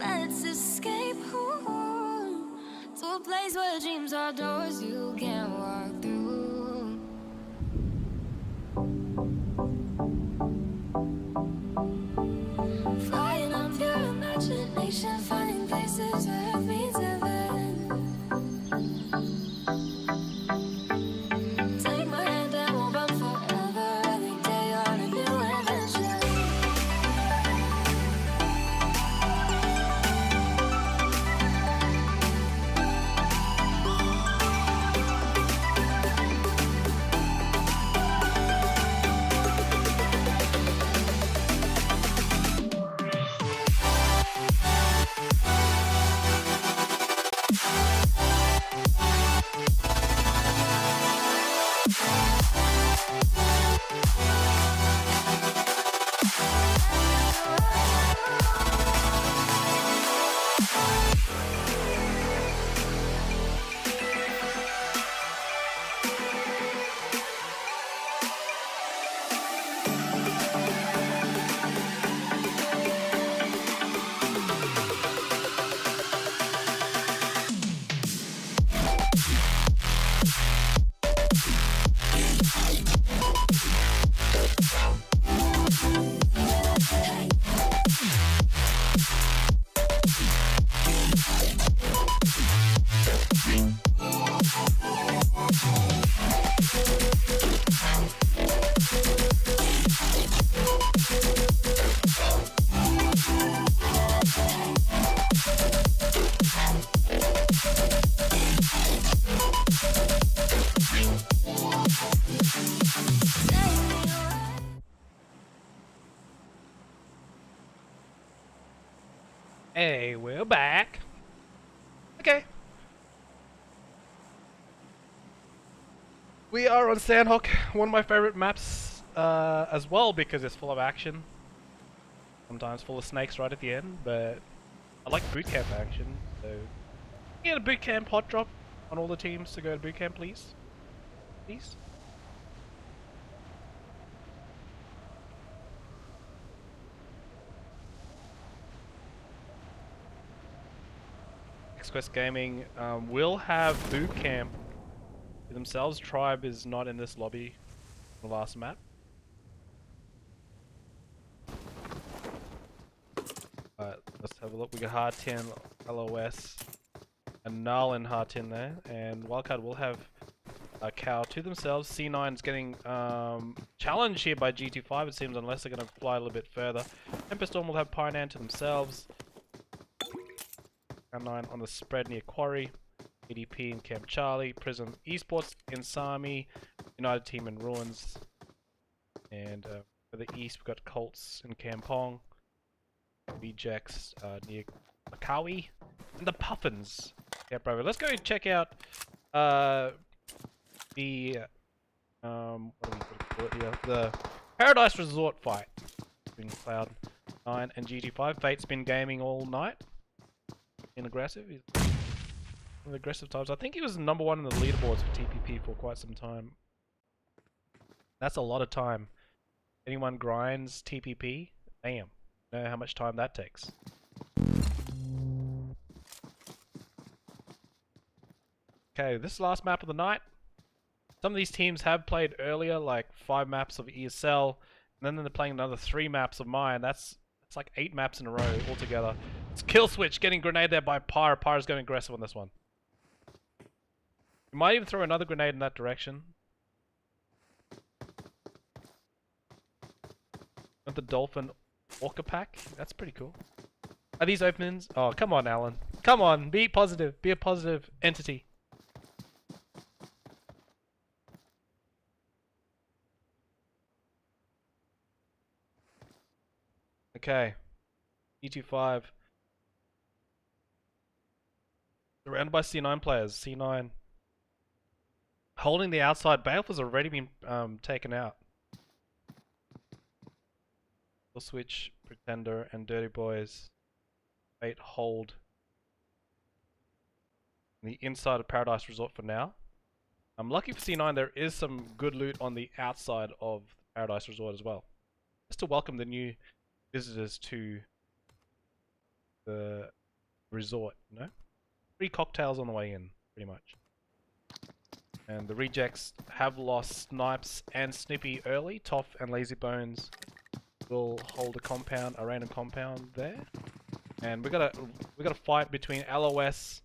Let's escape home to a place where dreams are doors you can't walk through. Flying on pure imagination, finding places where earth meets heaven. Take my hand and we'll run forever, every day on a new adventure. Hey, we're back. Okay. We are on Sanhok, one of my favorite maps as well because it's full of action. Sometimes full of snakes right at the end, but I like boot camp action, so get a boot camp hot drop on all the teams to go to boot camp, please. Please. Quest Gaming will have boot camp themselves. Tribe is not in this lobby. The last map. Alright, let's have a look. We got Hard 10, LOS, and Null and Hard 10 there, and Wildcard will have a cow to themselves. C9's getting challenged here by G25. It seems, unless they're going to fly a little bit further. Tempest Storm will have Pinan to themselves. 9 on the spread near Quarry, ADP in Camp Charlie, Prism Esports in Sami, United Team in Ruins, and for the east we've got Colts in Kampong, Rejects near Makawi, and the Puffins. Yeah, brother. Let's go check out the what do we call it here? The Paradise Resort fight between Cloud9 and GT5. Fate's been gaming all night. Aggressive. He's one of the aggressive types. I think he was number 1 in the leaderboards for TPP for quite some time. That's a lot of time. Anyone grinds TPP? Damn. Know how much time that takes. Okay, this last map of the night. Some of these teams have played earlier, like 5 maps of ESL, and then they're playing another 3 maps of mine. It's like 8 maps in a row altogether. It's Kill Switch getting grenade there by Pyre. Pyre's going aggressive on this one. You might even throw another grenade in that direction. Got the Dolphin Orca pack. That's pretty cool. Are these openings? Oh, come on, Alan. Come on, be positive. Be a positive entity. Okay. E25. Surrounded by C9 players. C9 holding the outside. Balef has already been taken out. Kill Switch, Pretender, and Dirty Boys. Fate hold the inside of Paradise Resort for now. Lucky for C9, there is some good loot on the outside of Paradise Resort as well. just to welcome the new visitors to the resort, you know? Free cocktails on the way in, pretty much. And the rejects have lost Snipes and Snippy early. Toff and Lazy Bones will hold a random compound there. And we got a fight between LOS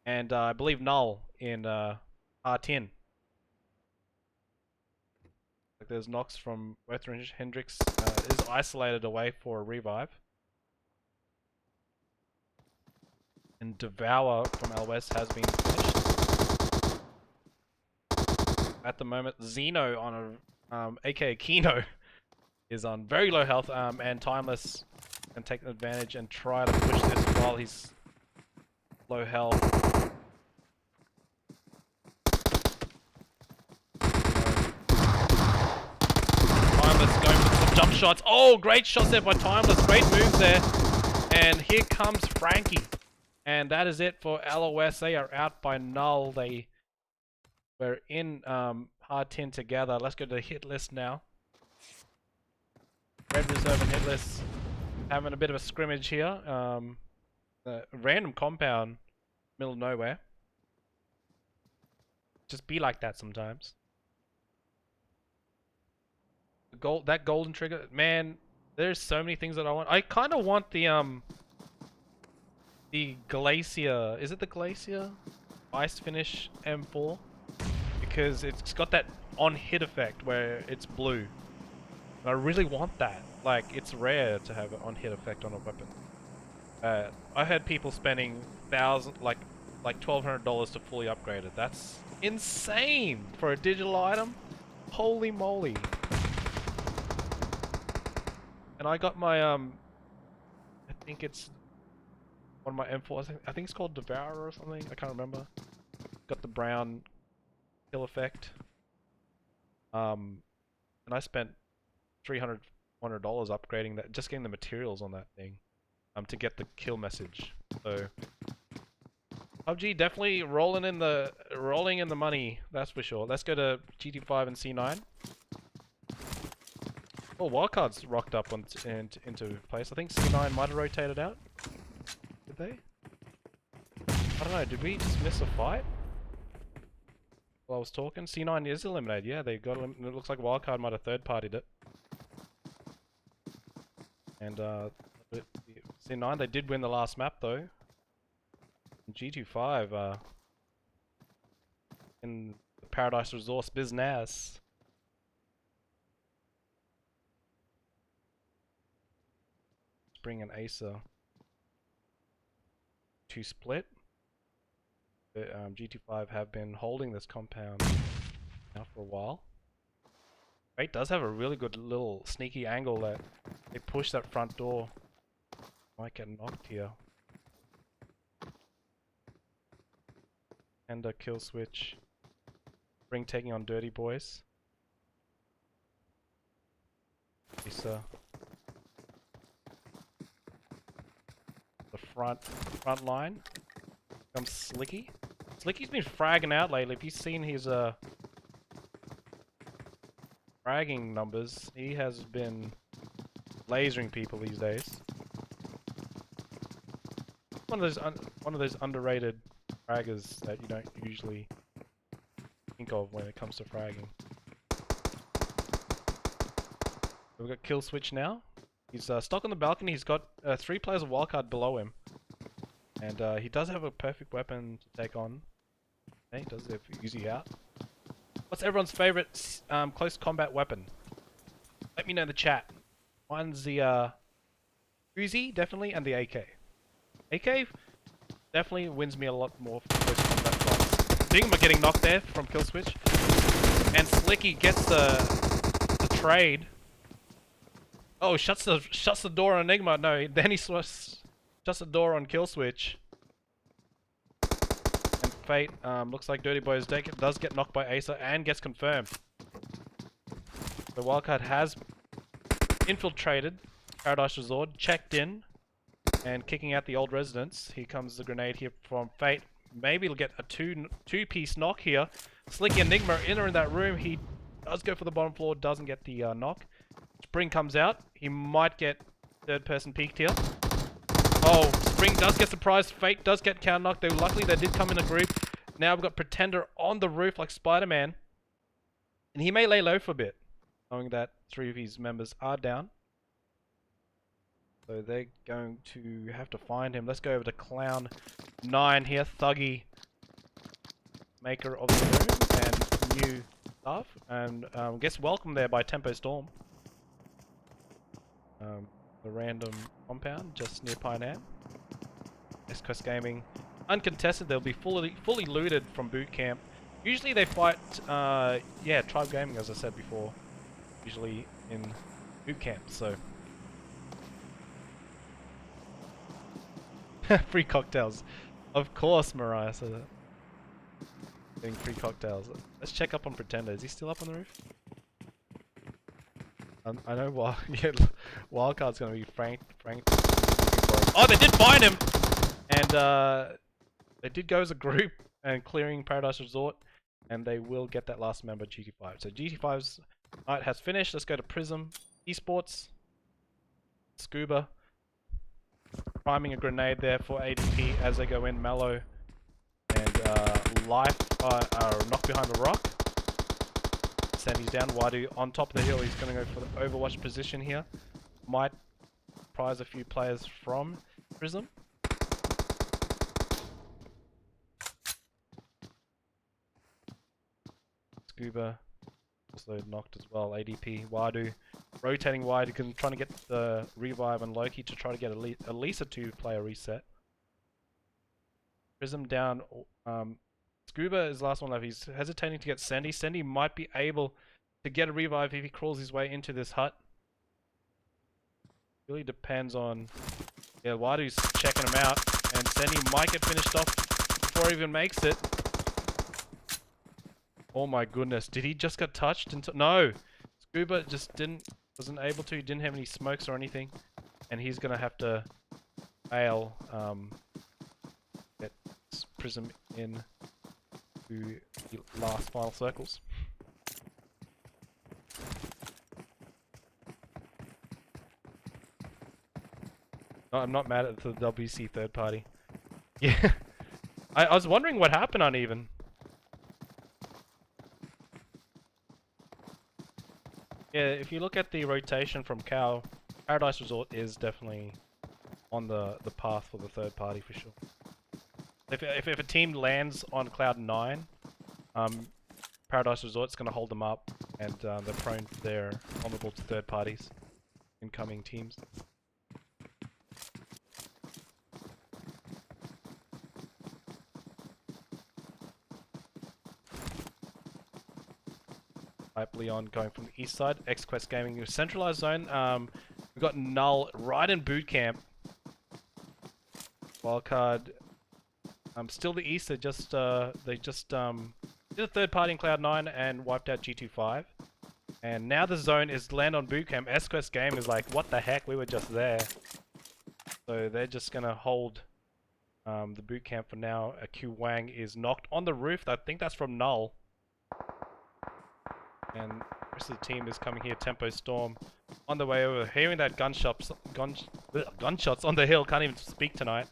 and I believe Null in R10. Like there's Nox from Werther Hendricks is isolated away for a revive. And Devour from LOS has been finished. At the moment, Xeno on a aka Kino is on very low health, and Timeless can take advantage and try to push this while he's low health. Timeless going for some jump shots. Oh, great shots there by Timeless. Great moves there. And here comes Frankie. And that is it for LOS. They are out by Null. They were in hard 10 together. Let's go to the hit list now. Red Reserve and Hitlist having a bit of a scrimmage here. Random compound, middle of nowhere. Just be like that sometimes. That golden trigger, man. There's so many things that I want. I kind of want the Glacier. Is it the Glacier? Ice Finish M4, because it's got that on-hit effect where it's blue. I really want that. Like, it's rare to have an on-hit effect on a weapon. I heard people spending like $1,200 to fully upgrade it. That's insane for a digital item. Holy moly! And I got my I think it's one of my M4s. I think it's called Devourer or something. I can't remember. Got the brown kill effect. And I spent $300 upgrading that, just getting the materials on that thing, to get the kill message. So PUBG definitely rolling in the money, that's for sure. Let's go to G25 and C9. Oh, Wildcard's rocked up into place. I think C9 might have rotated out. Did they? I don't know. Did we just miss a fight while I was talking? C9 is eliminated. Yeah, they got eliminated. It looks like Wildcard might have third-partied it. And C9, they did win the last map though. G25 in the Paradise Resource business. Bring an Acer to split. G25 have been holding this compound now for a while. Fate does have a really good little sneaky angle that they push that front door. Might get knocked here. And a kill switch. Bring taking on Dirty Boys. Lisa. The front line. Comes Slicky. Slicky's been fragging out lately. If you've seen his fragging numbers, he has been lasering people these days. One of those underrated fraggers that you don't usually think of when it comes to fragging. We've got kill switch now. He's stuck on the balcony. He's got 3 players of Wildcard below him, and he does have a perfect weapon to take on. Okay, he does have Uzi out. What's everyone's favorite close combat weapon? Let me know in the chat. Mine's the Uzi, definitely, and the AK. AK definitely wins me a lot more for close combat fights. Enigma getting knocked there from kill switch, and Slicky gets the trade. Oh, shuts the door on Enigma. No, then he shuts the door on kill switch. And Fate looks like Dirty Boys does get knocked by Acer and gets confirmed. The Wildcard has infiltrated Paradise Resort, checked in, and kicking out the old residents. Here comes the grenade here from Fate. Maybe he'll get a two-piece knock here. Slicky Enigma in that room. He does go for the bottom floor, doesn't get the knock. Spring comes out. He might get third person peeked here. Oh, Spring does get surprised. Fate does get counter knocked. Luckily, they did come in a group. Now we've got Pretender on the roof like Spider-Man. And he may lay low for a bit, knowing that 3 of his members are down. So they're going to have to find him. Let's go over to Clown 9 here. Thuggy, maker of the room and new stuff. And gets welcomed there by Tempo Storm. The random compound just near Pioneer. Esports Gaming uncontested. They'll be fully looted from boot camp. Usually they fight yeah, Tribe Gaming, as I said before, usually in boot camp. So free cocktails, of course. Mariah said that. Getting free cocktails. Let's check up on Pretender. Is he still up on the roof? I know yeah, Wildcard's gonna be Frank. Oh, they did find him, and they did go as a group and clearing Paradise Resort, and they will get that last member, G25. So G25's night has finished. Let's go to Prism, Esports, Scuba, priming a grenade there for ADP as they go in. Mellow and Life are knocked behind the rock. Sandy's down. Wadu on top of the hill. He's going to go for the Overwatch position here. Might prize a few players from Prism. Scuba also knocked as well. ADP, Wadu rotating wide, trying to get the revive on Loki to try to get at least a 2-player reset. Prism down. Scuba is the last one left. He's hesitating to get Sandy. Sandy might be able to get a revive if he crawls his way into this hut. Really depends on... Yeah, Wadu's checking him out, and Sandy might get finished off before he even makes it. Oh my goodness, did he just get touched? No! Scuba just wasn't able to. He didn't have any smokes or anything, and he's gonna have to fail. Get Prism in to the last final circles. No, I'm not mad at the WC third party. Yeah, I was wondering what happened uneven. Yeah, if you look at the rotation from Cal, Paradise Resort is definitely on the path for the third party for sure. If a team lands on Cloud 9, Paradise Resort's going to hold them up, and they're vulnerable to third parties, incoming teams. Leon going from the east side. Esports Gaming centralized zone. We've got Null right in boot camp. Wildcard. Still the east. They just did a third party in Cloud 9 and wiped out G25. And now the zone is land on boot camp. Esports Game is like, what the heck? We were just there. So they're just gonna hold the boot camp for now. Q Wang is knocked on the roof. I think that's from Null. And the rest of the team is coming here. Tempo Storm on the way over. Hearing that gunshots on the hill. Can't even speak tonight.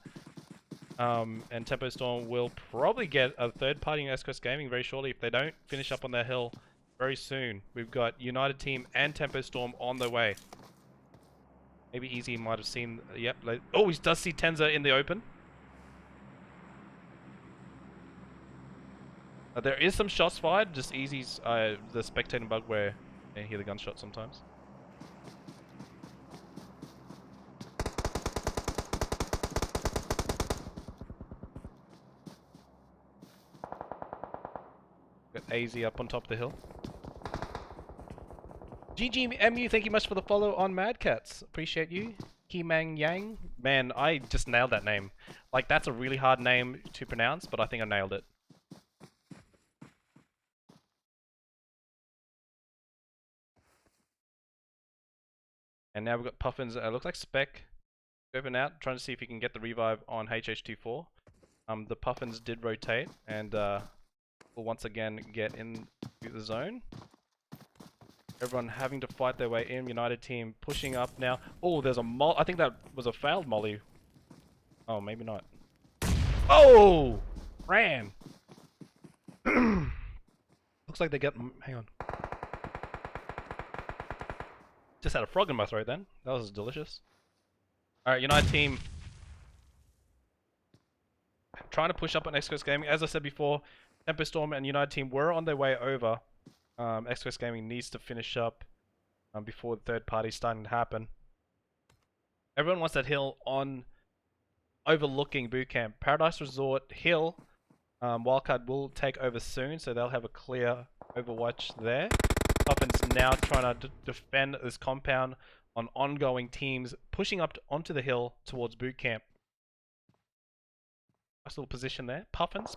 And Tempo Storm will probably get a third party in Esports Gaming very shortly if they don't finish up on their hill very soon. We've got United Team and Tempo Storm on the way. Maybe Easy might have seen... Yep. Oh, he does see Tenza in the open. There is some shots fired, just Easy's the spectating bug where you hear the gunshot sometimes. Got AZ up on top of the hill. GGMU, thank you much for the follow on Mad Cats. Appreciate you. Kimang Yang. Man, I just nailed that name. Like, that's a really hard name to pronounce, but I think I nailed it. And now we've got Puffins. Looks like Spec open out, trying to see if he can get the revive on HH24. The Puffins did rotate and will once again get into the zone. Everyone having to fight their way in. United team pushing up now. Oh, there's a molly. I think that was a failed molly. Oh, maybe not. Oh! Ran! Looks like they get... Hang on. Just had a frog in my throat then. That was delicious. Alright, United team... trying to push up on X-Quest Gaming. As I said before, Tempo Storm and United team were on their way over. X-Quest Gaming needs to finish up before the third party starting to happen. Everyone wants that hill on overlooking boot camp. Paradise Resort Hill, Wildcard will take over soon, so they'll have a clear overwatch there. Puffins now trying to defend this compound on ongoing teams pushing up onto the hill towards boot camp. Nice little position there. Puffins.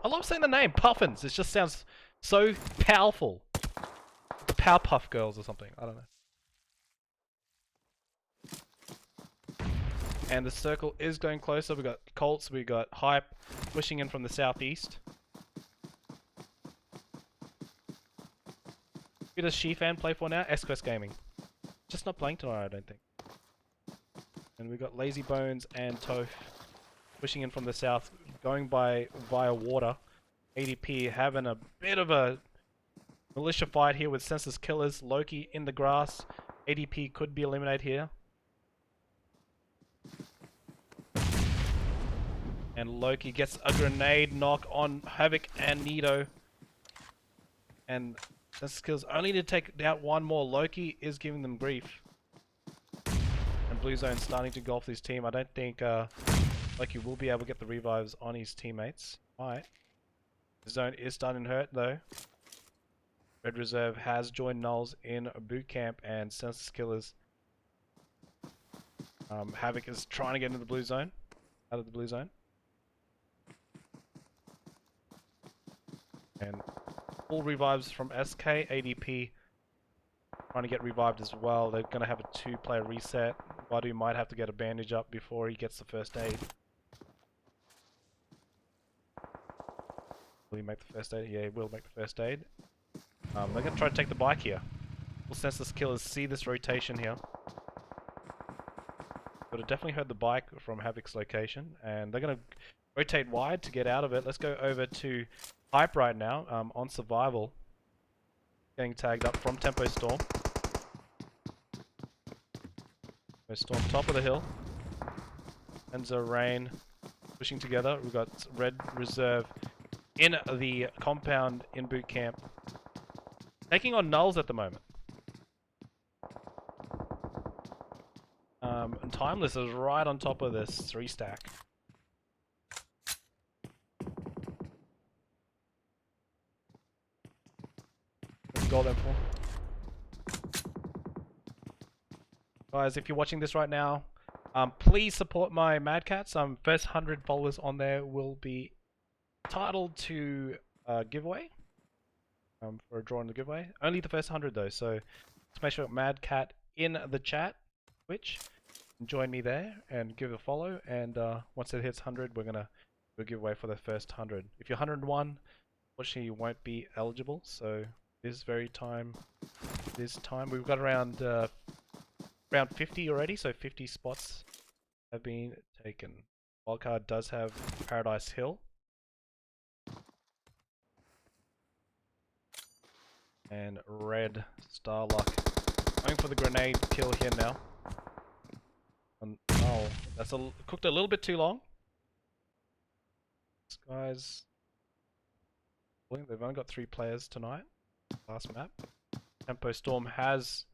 I love saying the name Puffins. It just sounds so powerful. The Powerpuff Girls or something. I don't know. And the circle is going closer. We got Colts. We got Hype pushing in from the southeast. Who does Shifan play for now? X-Quest Gaming. Just not playing tonight, I don't think. And we got Lazy Bones and Toph pushing in from the south, going via water. ADP having a bit of a militia fight here with Sensless Killers. Loki in the grass. ADP could be eliminated here. And Loki gets a grenade knock on Havoc and Nido. And Sensless Killers only need to take out one more. Loki is giving them grief. And Blue Zone starting to golf this team. I don't think Loki will be able to get the revives on his teammates. Alright. The zone is starting to hurt though. Red Reserve has joined Nulls in a boot camp and Senseless Killers. Havoc is trying to get into the blue zone. Out of the blue zone. And full revives from SK. ADP trying to get revived as well. They're going to have a 2-player reset. Wadu might have to get a bandage up before he gets the first aid. Will he make the first aid? Yeah, he will make the first aid. They're going to try to take the bike here. Will Senseless Killers see this rotation here? But it definitely heard the bike from Havoc's location. And they're going to rotate wide to get out of it. Let's go over to Hype right now on survival. Getting tagged up from Tempo Storm. Storm top of the hill. Enzo Rain pushing together. We've got Red Reserve in the compound in boot camp. Taking on Nulls at the moment. And Timeless is right on top of this 3-stack. Golden for. Guys, if you're watching this right now, please support my Mad Cats. First 100 followers on there will be entitled to a giveaway. For a draw in the giveaway. Only the first 100 though, so let's make sure Mad Cat in the chat, Twitch, and join me there and give it a follow. And once it hits 100, we're gonna do a giveaway for the first 100. If you're 101, unfortunately you won't be eligible. So this time we've got around 50 already, so 50 spots have been taken. Wildcard does have Paradise Hill. And Red Starluck going for the grenade kill here now. Oh, that's cooked a little bit too long. This guy's... They've only got 3 players tonight. Last map. Tempo Storm has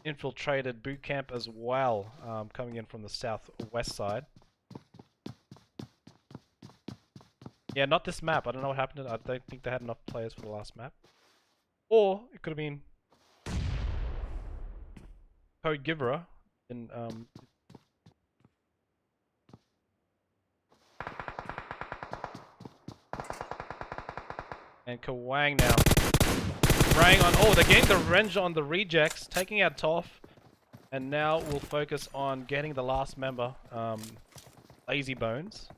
infiltrated boot camp as well, coming in from the southwest side. Yeah, not this map. I don't know what happened. I don't think they had enough players for the last map. Or it could have been Code Giverer in and Kawang now spraying on. Oh, they're getting the revenge on the rejects, taking out Toph, and now we'll focus on getting the last member, Lazy Bones.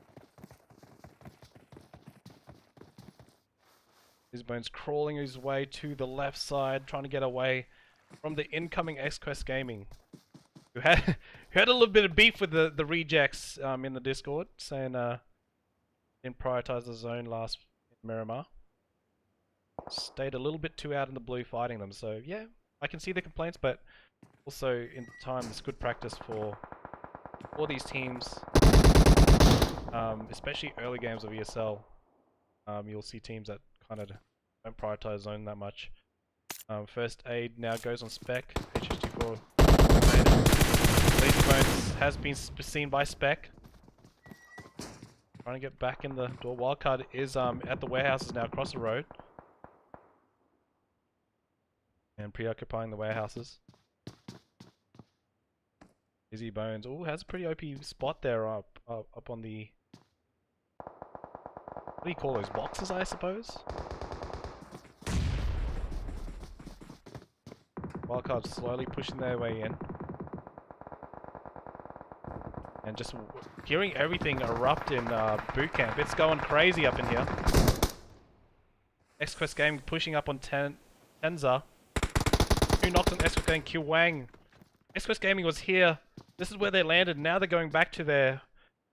Lazy Bones crawling his way to the left side, trying to get away from the incoming X-Quest Gaming, who had who had a little bit of beef with the rejects in the Discord, saying didn't prioritize the zone last in Miramar. Stayed a little bit too out in the blue fighting them. So yeah, I can see the complaints, but also in time it's good practice for these teams, especially early games of ESL. You'll see teams that kind of don't prioritize zone that much. First aid now goes on spec. H64 eliminated. Lazy Bones has been seen by spec. Trying to get back in the door. Wildcard is at the warehouses now across the road. And preoccupying the warehouses. Lazy Bones. Oh, has a pretty OP spot there up on the... What do you call those? Boxes, I suppose? Wildcard slowly pushing their way in. And just hearing everything erupt in boot camp. It's going crazy up in here. X-Quest Gaming pushing up on Tenza. Who knocked on X-Quest Gaming? Kiwang. X-Quest Gaming was here. This is where they landed. Now they're going back to their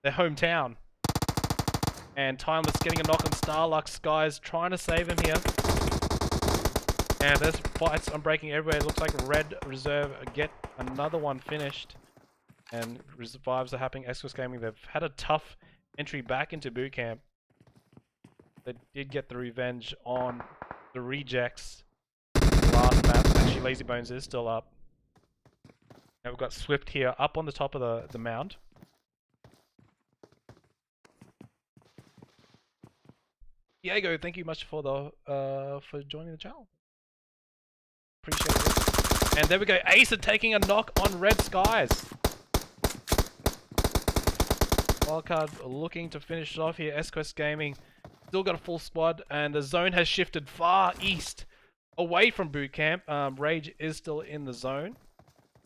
hometown. And Timeless getting a knock on Starluck. Skies trying to save him here. And there's fights on breaking everywhere. It looks like Red Reserve get another one finished. And revives are happening. X-Quest Gaming, they've had a tough entry back into boot camp. They did get the revenge on the rejects. The last map. Actually, Lazy Bones is still up. Now we've got Swift here up on the top of the mound. Diego, thank you much for for joining the channel. Appreciate it. And there we go. Acer taking a knock on Red Skies. Wildcard looking to finish it off here. S-Quest Gaming still got a full squad, and the zone has shifted far east away from boot camp. Rage is still in the zone,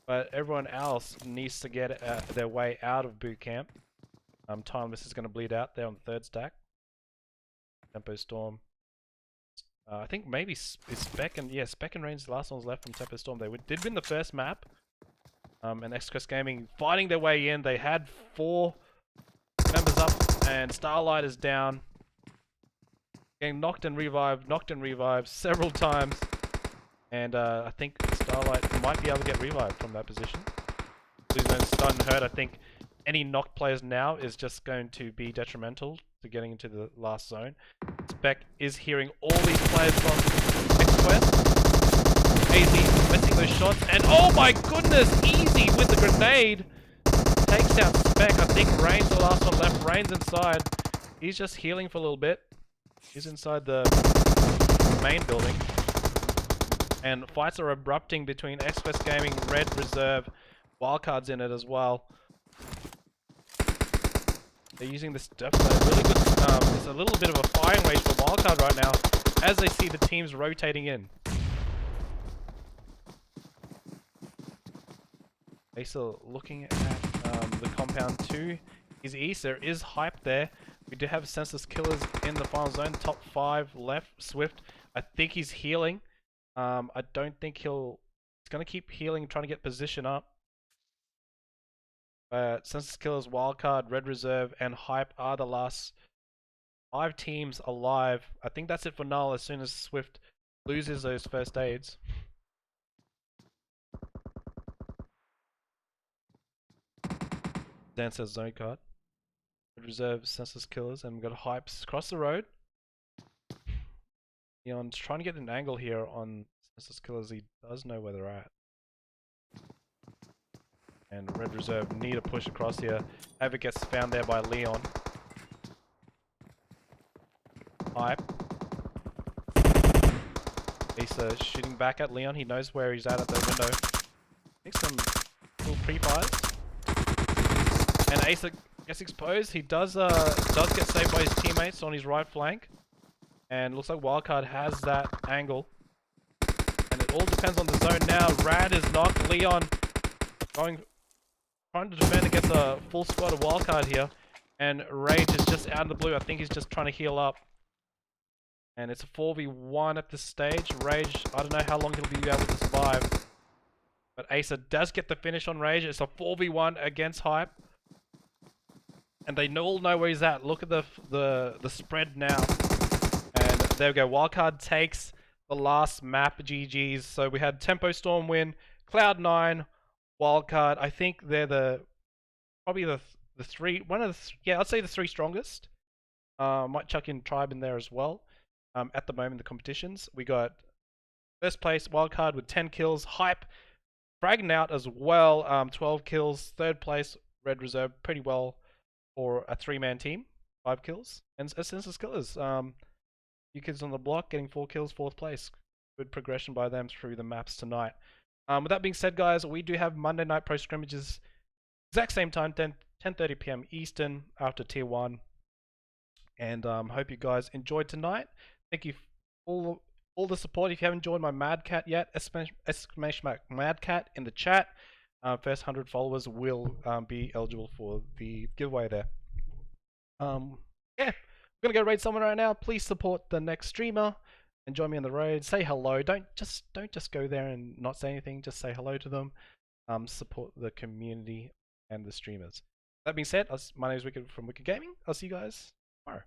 but everyone else needs to get their way out of boot camp. Timeless is going to bleed out there on the third stack. Tempo Storm. I think maybe Spec and Range, the last one's left from Tempo Storm. They did win the first map. And X-Quest Gaming fighting their way in. They had 4 members up, and Starlight is down. Getting knocked and revived several times. And I think Starlight might be able to get revived from that position. He's been stunned and hurt. I think any knocked players now is just going to be detrimental to getting into the last zone. Spec is hearing all these players from X-Quest. AZ missing those shots, and oh my goodness, Easy with the grenade takes out Spec. I think Rain's the last one left. Rain's inside. He's just healing for a little bit. He's inside the main building. And fights are erupting between X-Quest Gaming, Red Reserve, Wildcard's in it as well. They're using this definitely really good. It's a little bit of a firing range for Wildcard right now, as they see the teams rotating in. Acer looking at the compound to his east. There is hype there. We do have Senseless Killers in the final zone. Top 5 left. Swift. I think he's healing. I don't think he's going to keep healing, trying to get position up. Senseless Killers, Wildcard, Red Reserve, and Hype are the last 5 teams alive. I think that's it for Null as soon as Swift loses those first aids. Dan says zone card. Red Reserve, Senseless Killers, and we've got Hypes across the road. Neon's trying to get an angle here on Senseless Killers. He does know where they're at. And Red Reserve need a push across here. Havoc gets found there by Leon. Hype. Acer shooting back at Leon. He knows where he's at the window. Makes some little pre-fires. And Acer gets exposed. He does get saved by his teammates on his right flank. And looks like Wildcard has that angle. And it all depends on the zone now. Rad is knocked. Leon trying to defend against a full squad of Wildcard here. And Rage is just out in the blue. I think he's just trying to heal up. And it's a 4v1 at this stage. Rage, I don't know how long he'll be able to survive. But Acer does get the finish on Rage. It's a 4v1 against Hype. And they all know where he's at. Look at the spread now. And there we go. Wildcard takes the last map. GG's. So we had Tempo Storm win, Cloud9, Wildcard. I think they're probably the three, I'd say the three strongest. Might chuck in Tribe in there as well. At the moment, the competitions, we got first place Wildcard with 10 kills. Hype fragging out as well, 12 kills. Third place Red Reserve, pretty well for a 3-man team, 5 kills. And Sensless Killers, you kids on the block getting 4 kills, 4th place. Good progression by them through the maps tonight. With that being said, guys, we do have Monday night pro scrimmages, exact same time, 10:30 p.m. Eastern after Tier 1. And hope you guys enjoyed tonight. Thank you for all the support. If you haven't joined my Mad Cat yet, exclamation mark Mad Cat in the chat. First 100 followers will be eligible for the giveaway there. Yeah, we're gonna go raid someone right now. Please support the next streamer and join me on the raid. Say hello. Don't just go there and not say anything. Just say hello to them. Support the community and the streamers. That being said, my name is Wicked from Wicked Gaming. I'll see you guys tomorrow.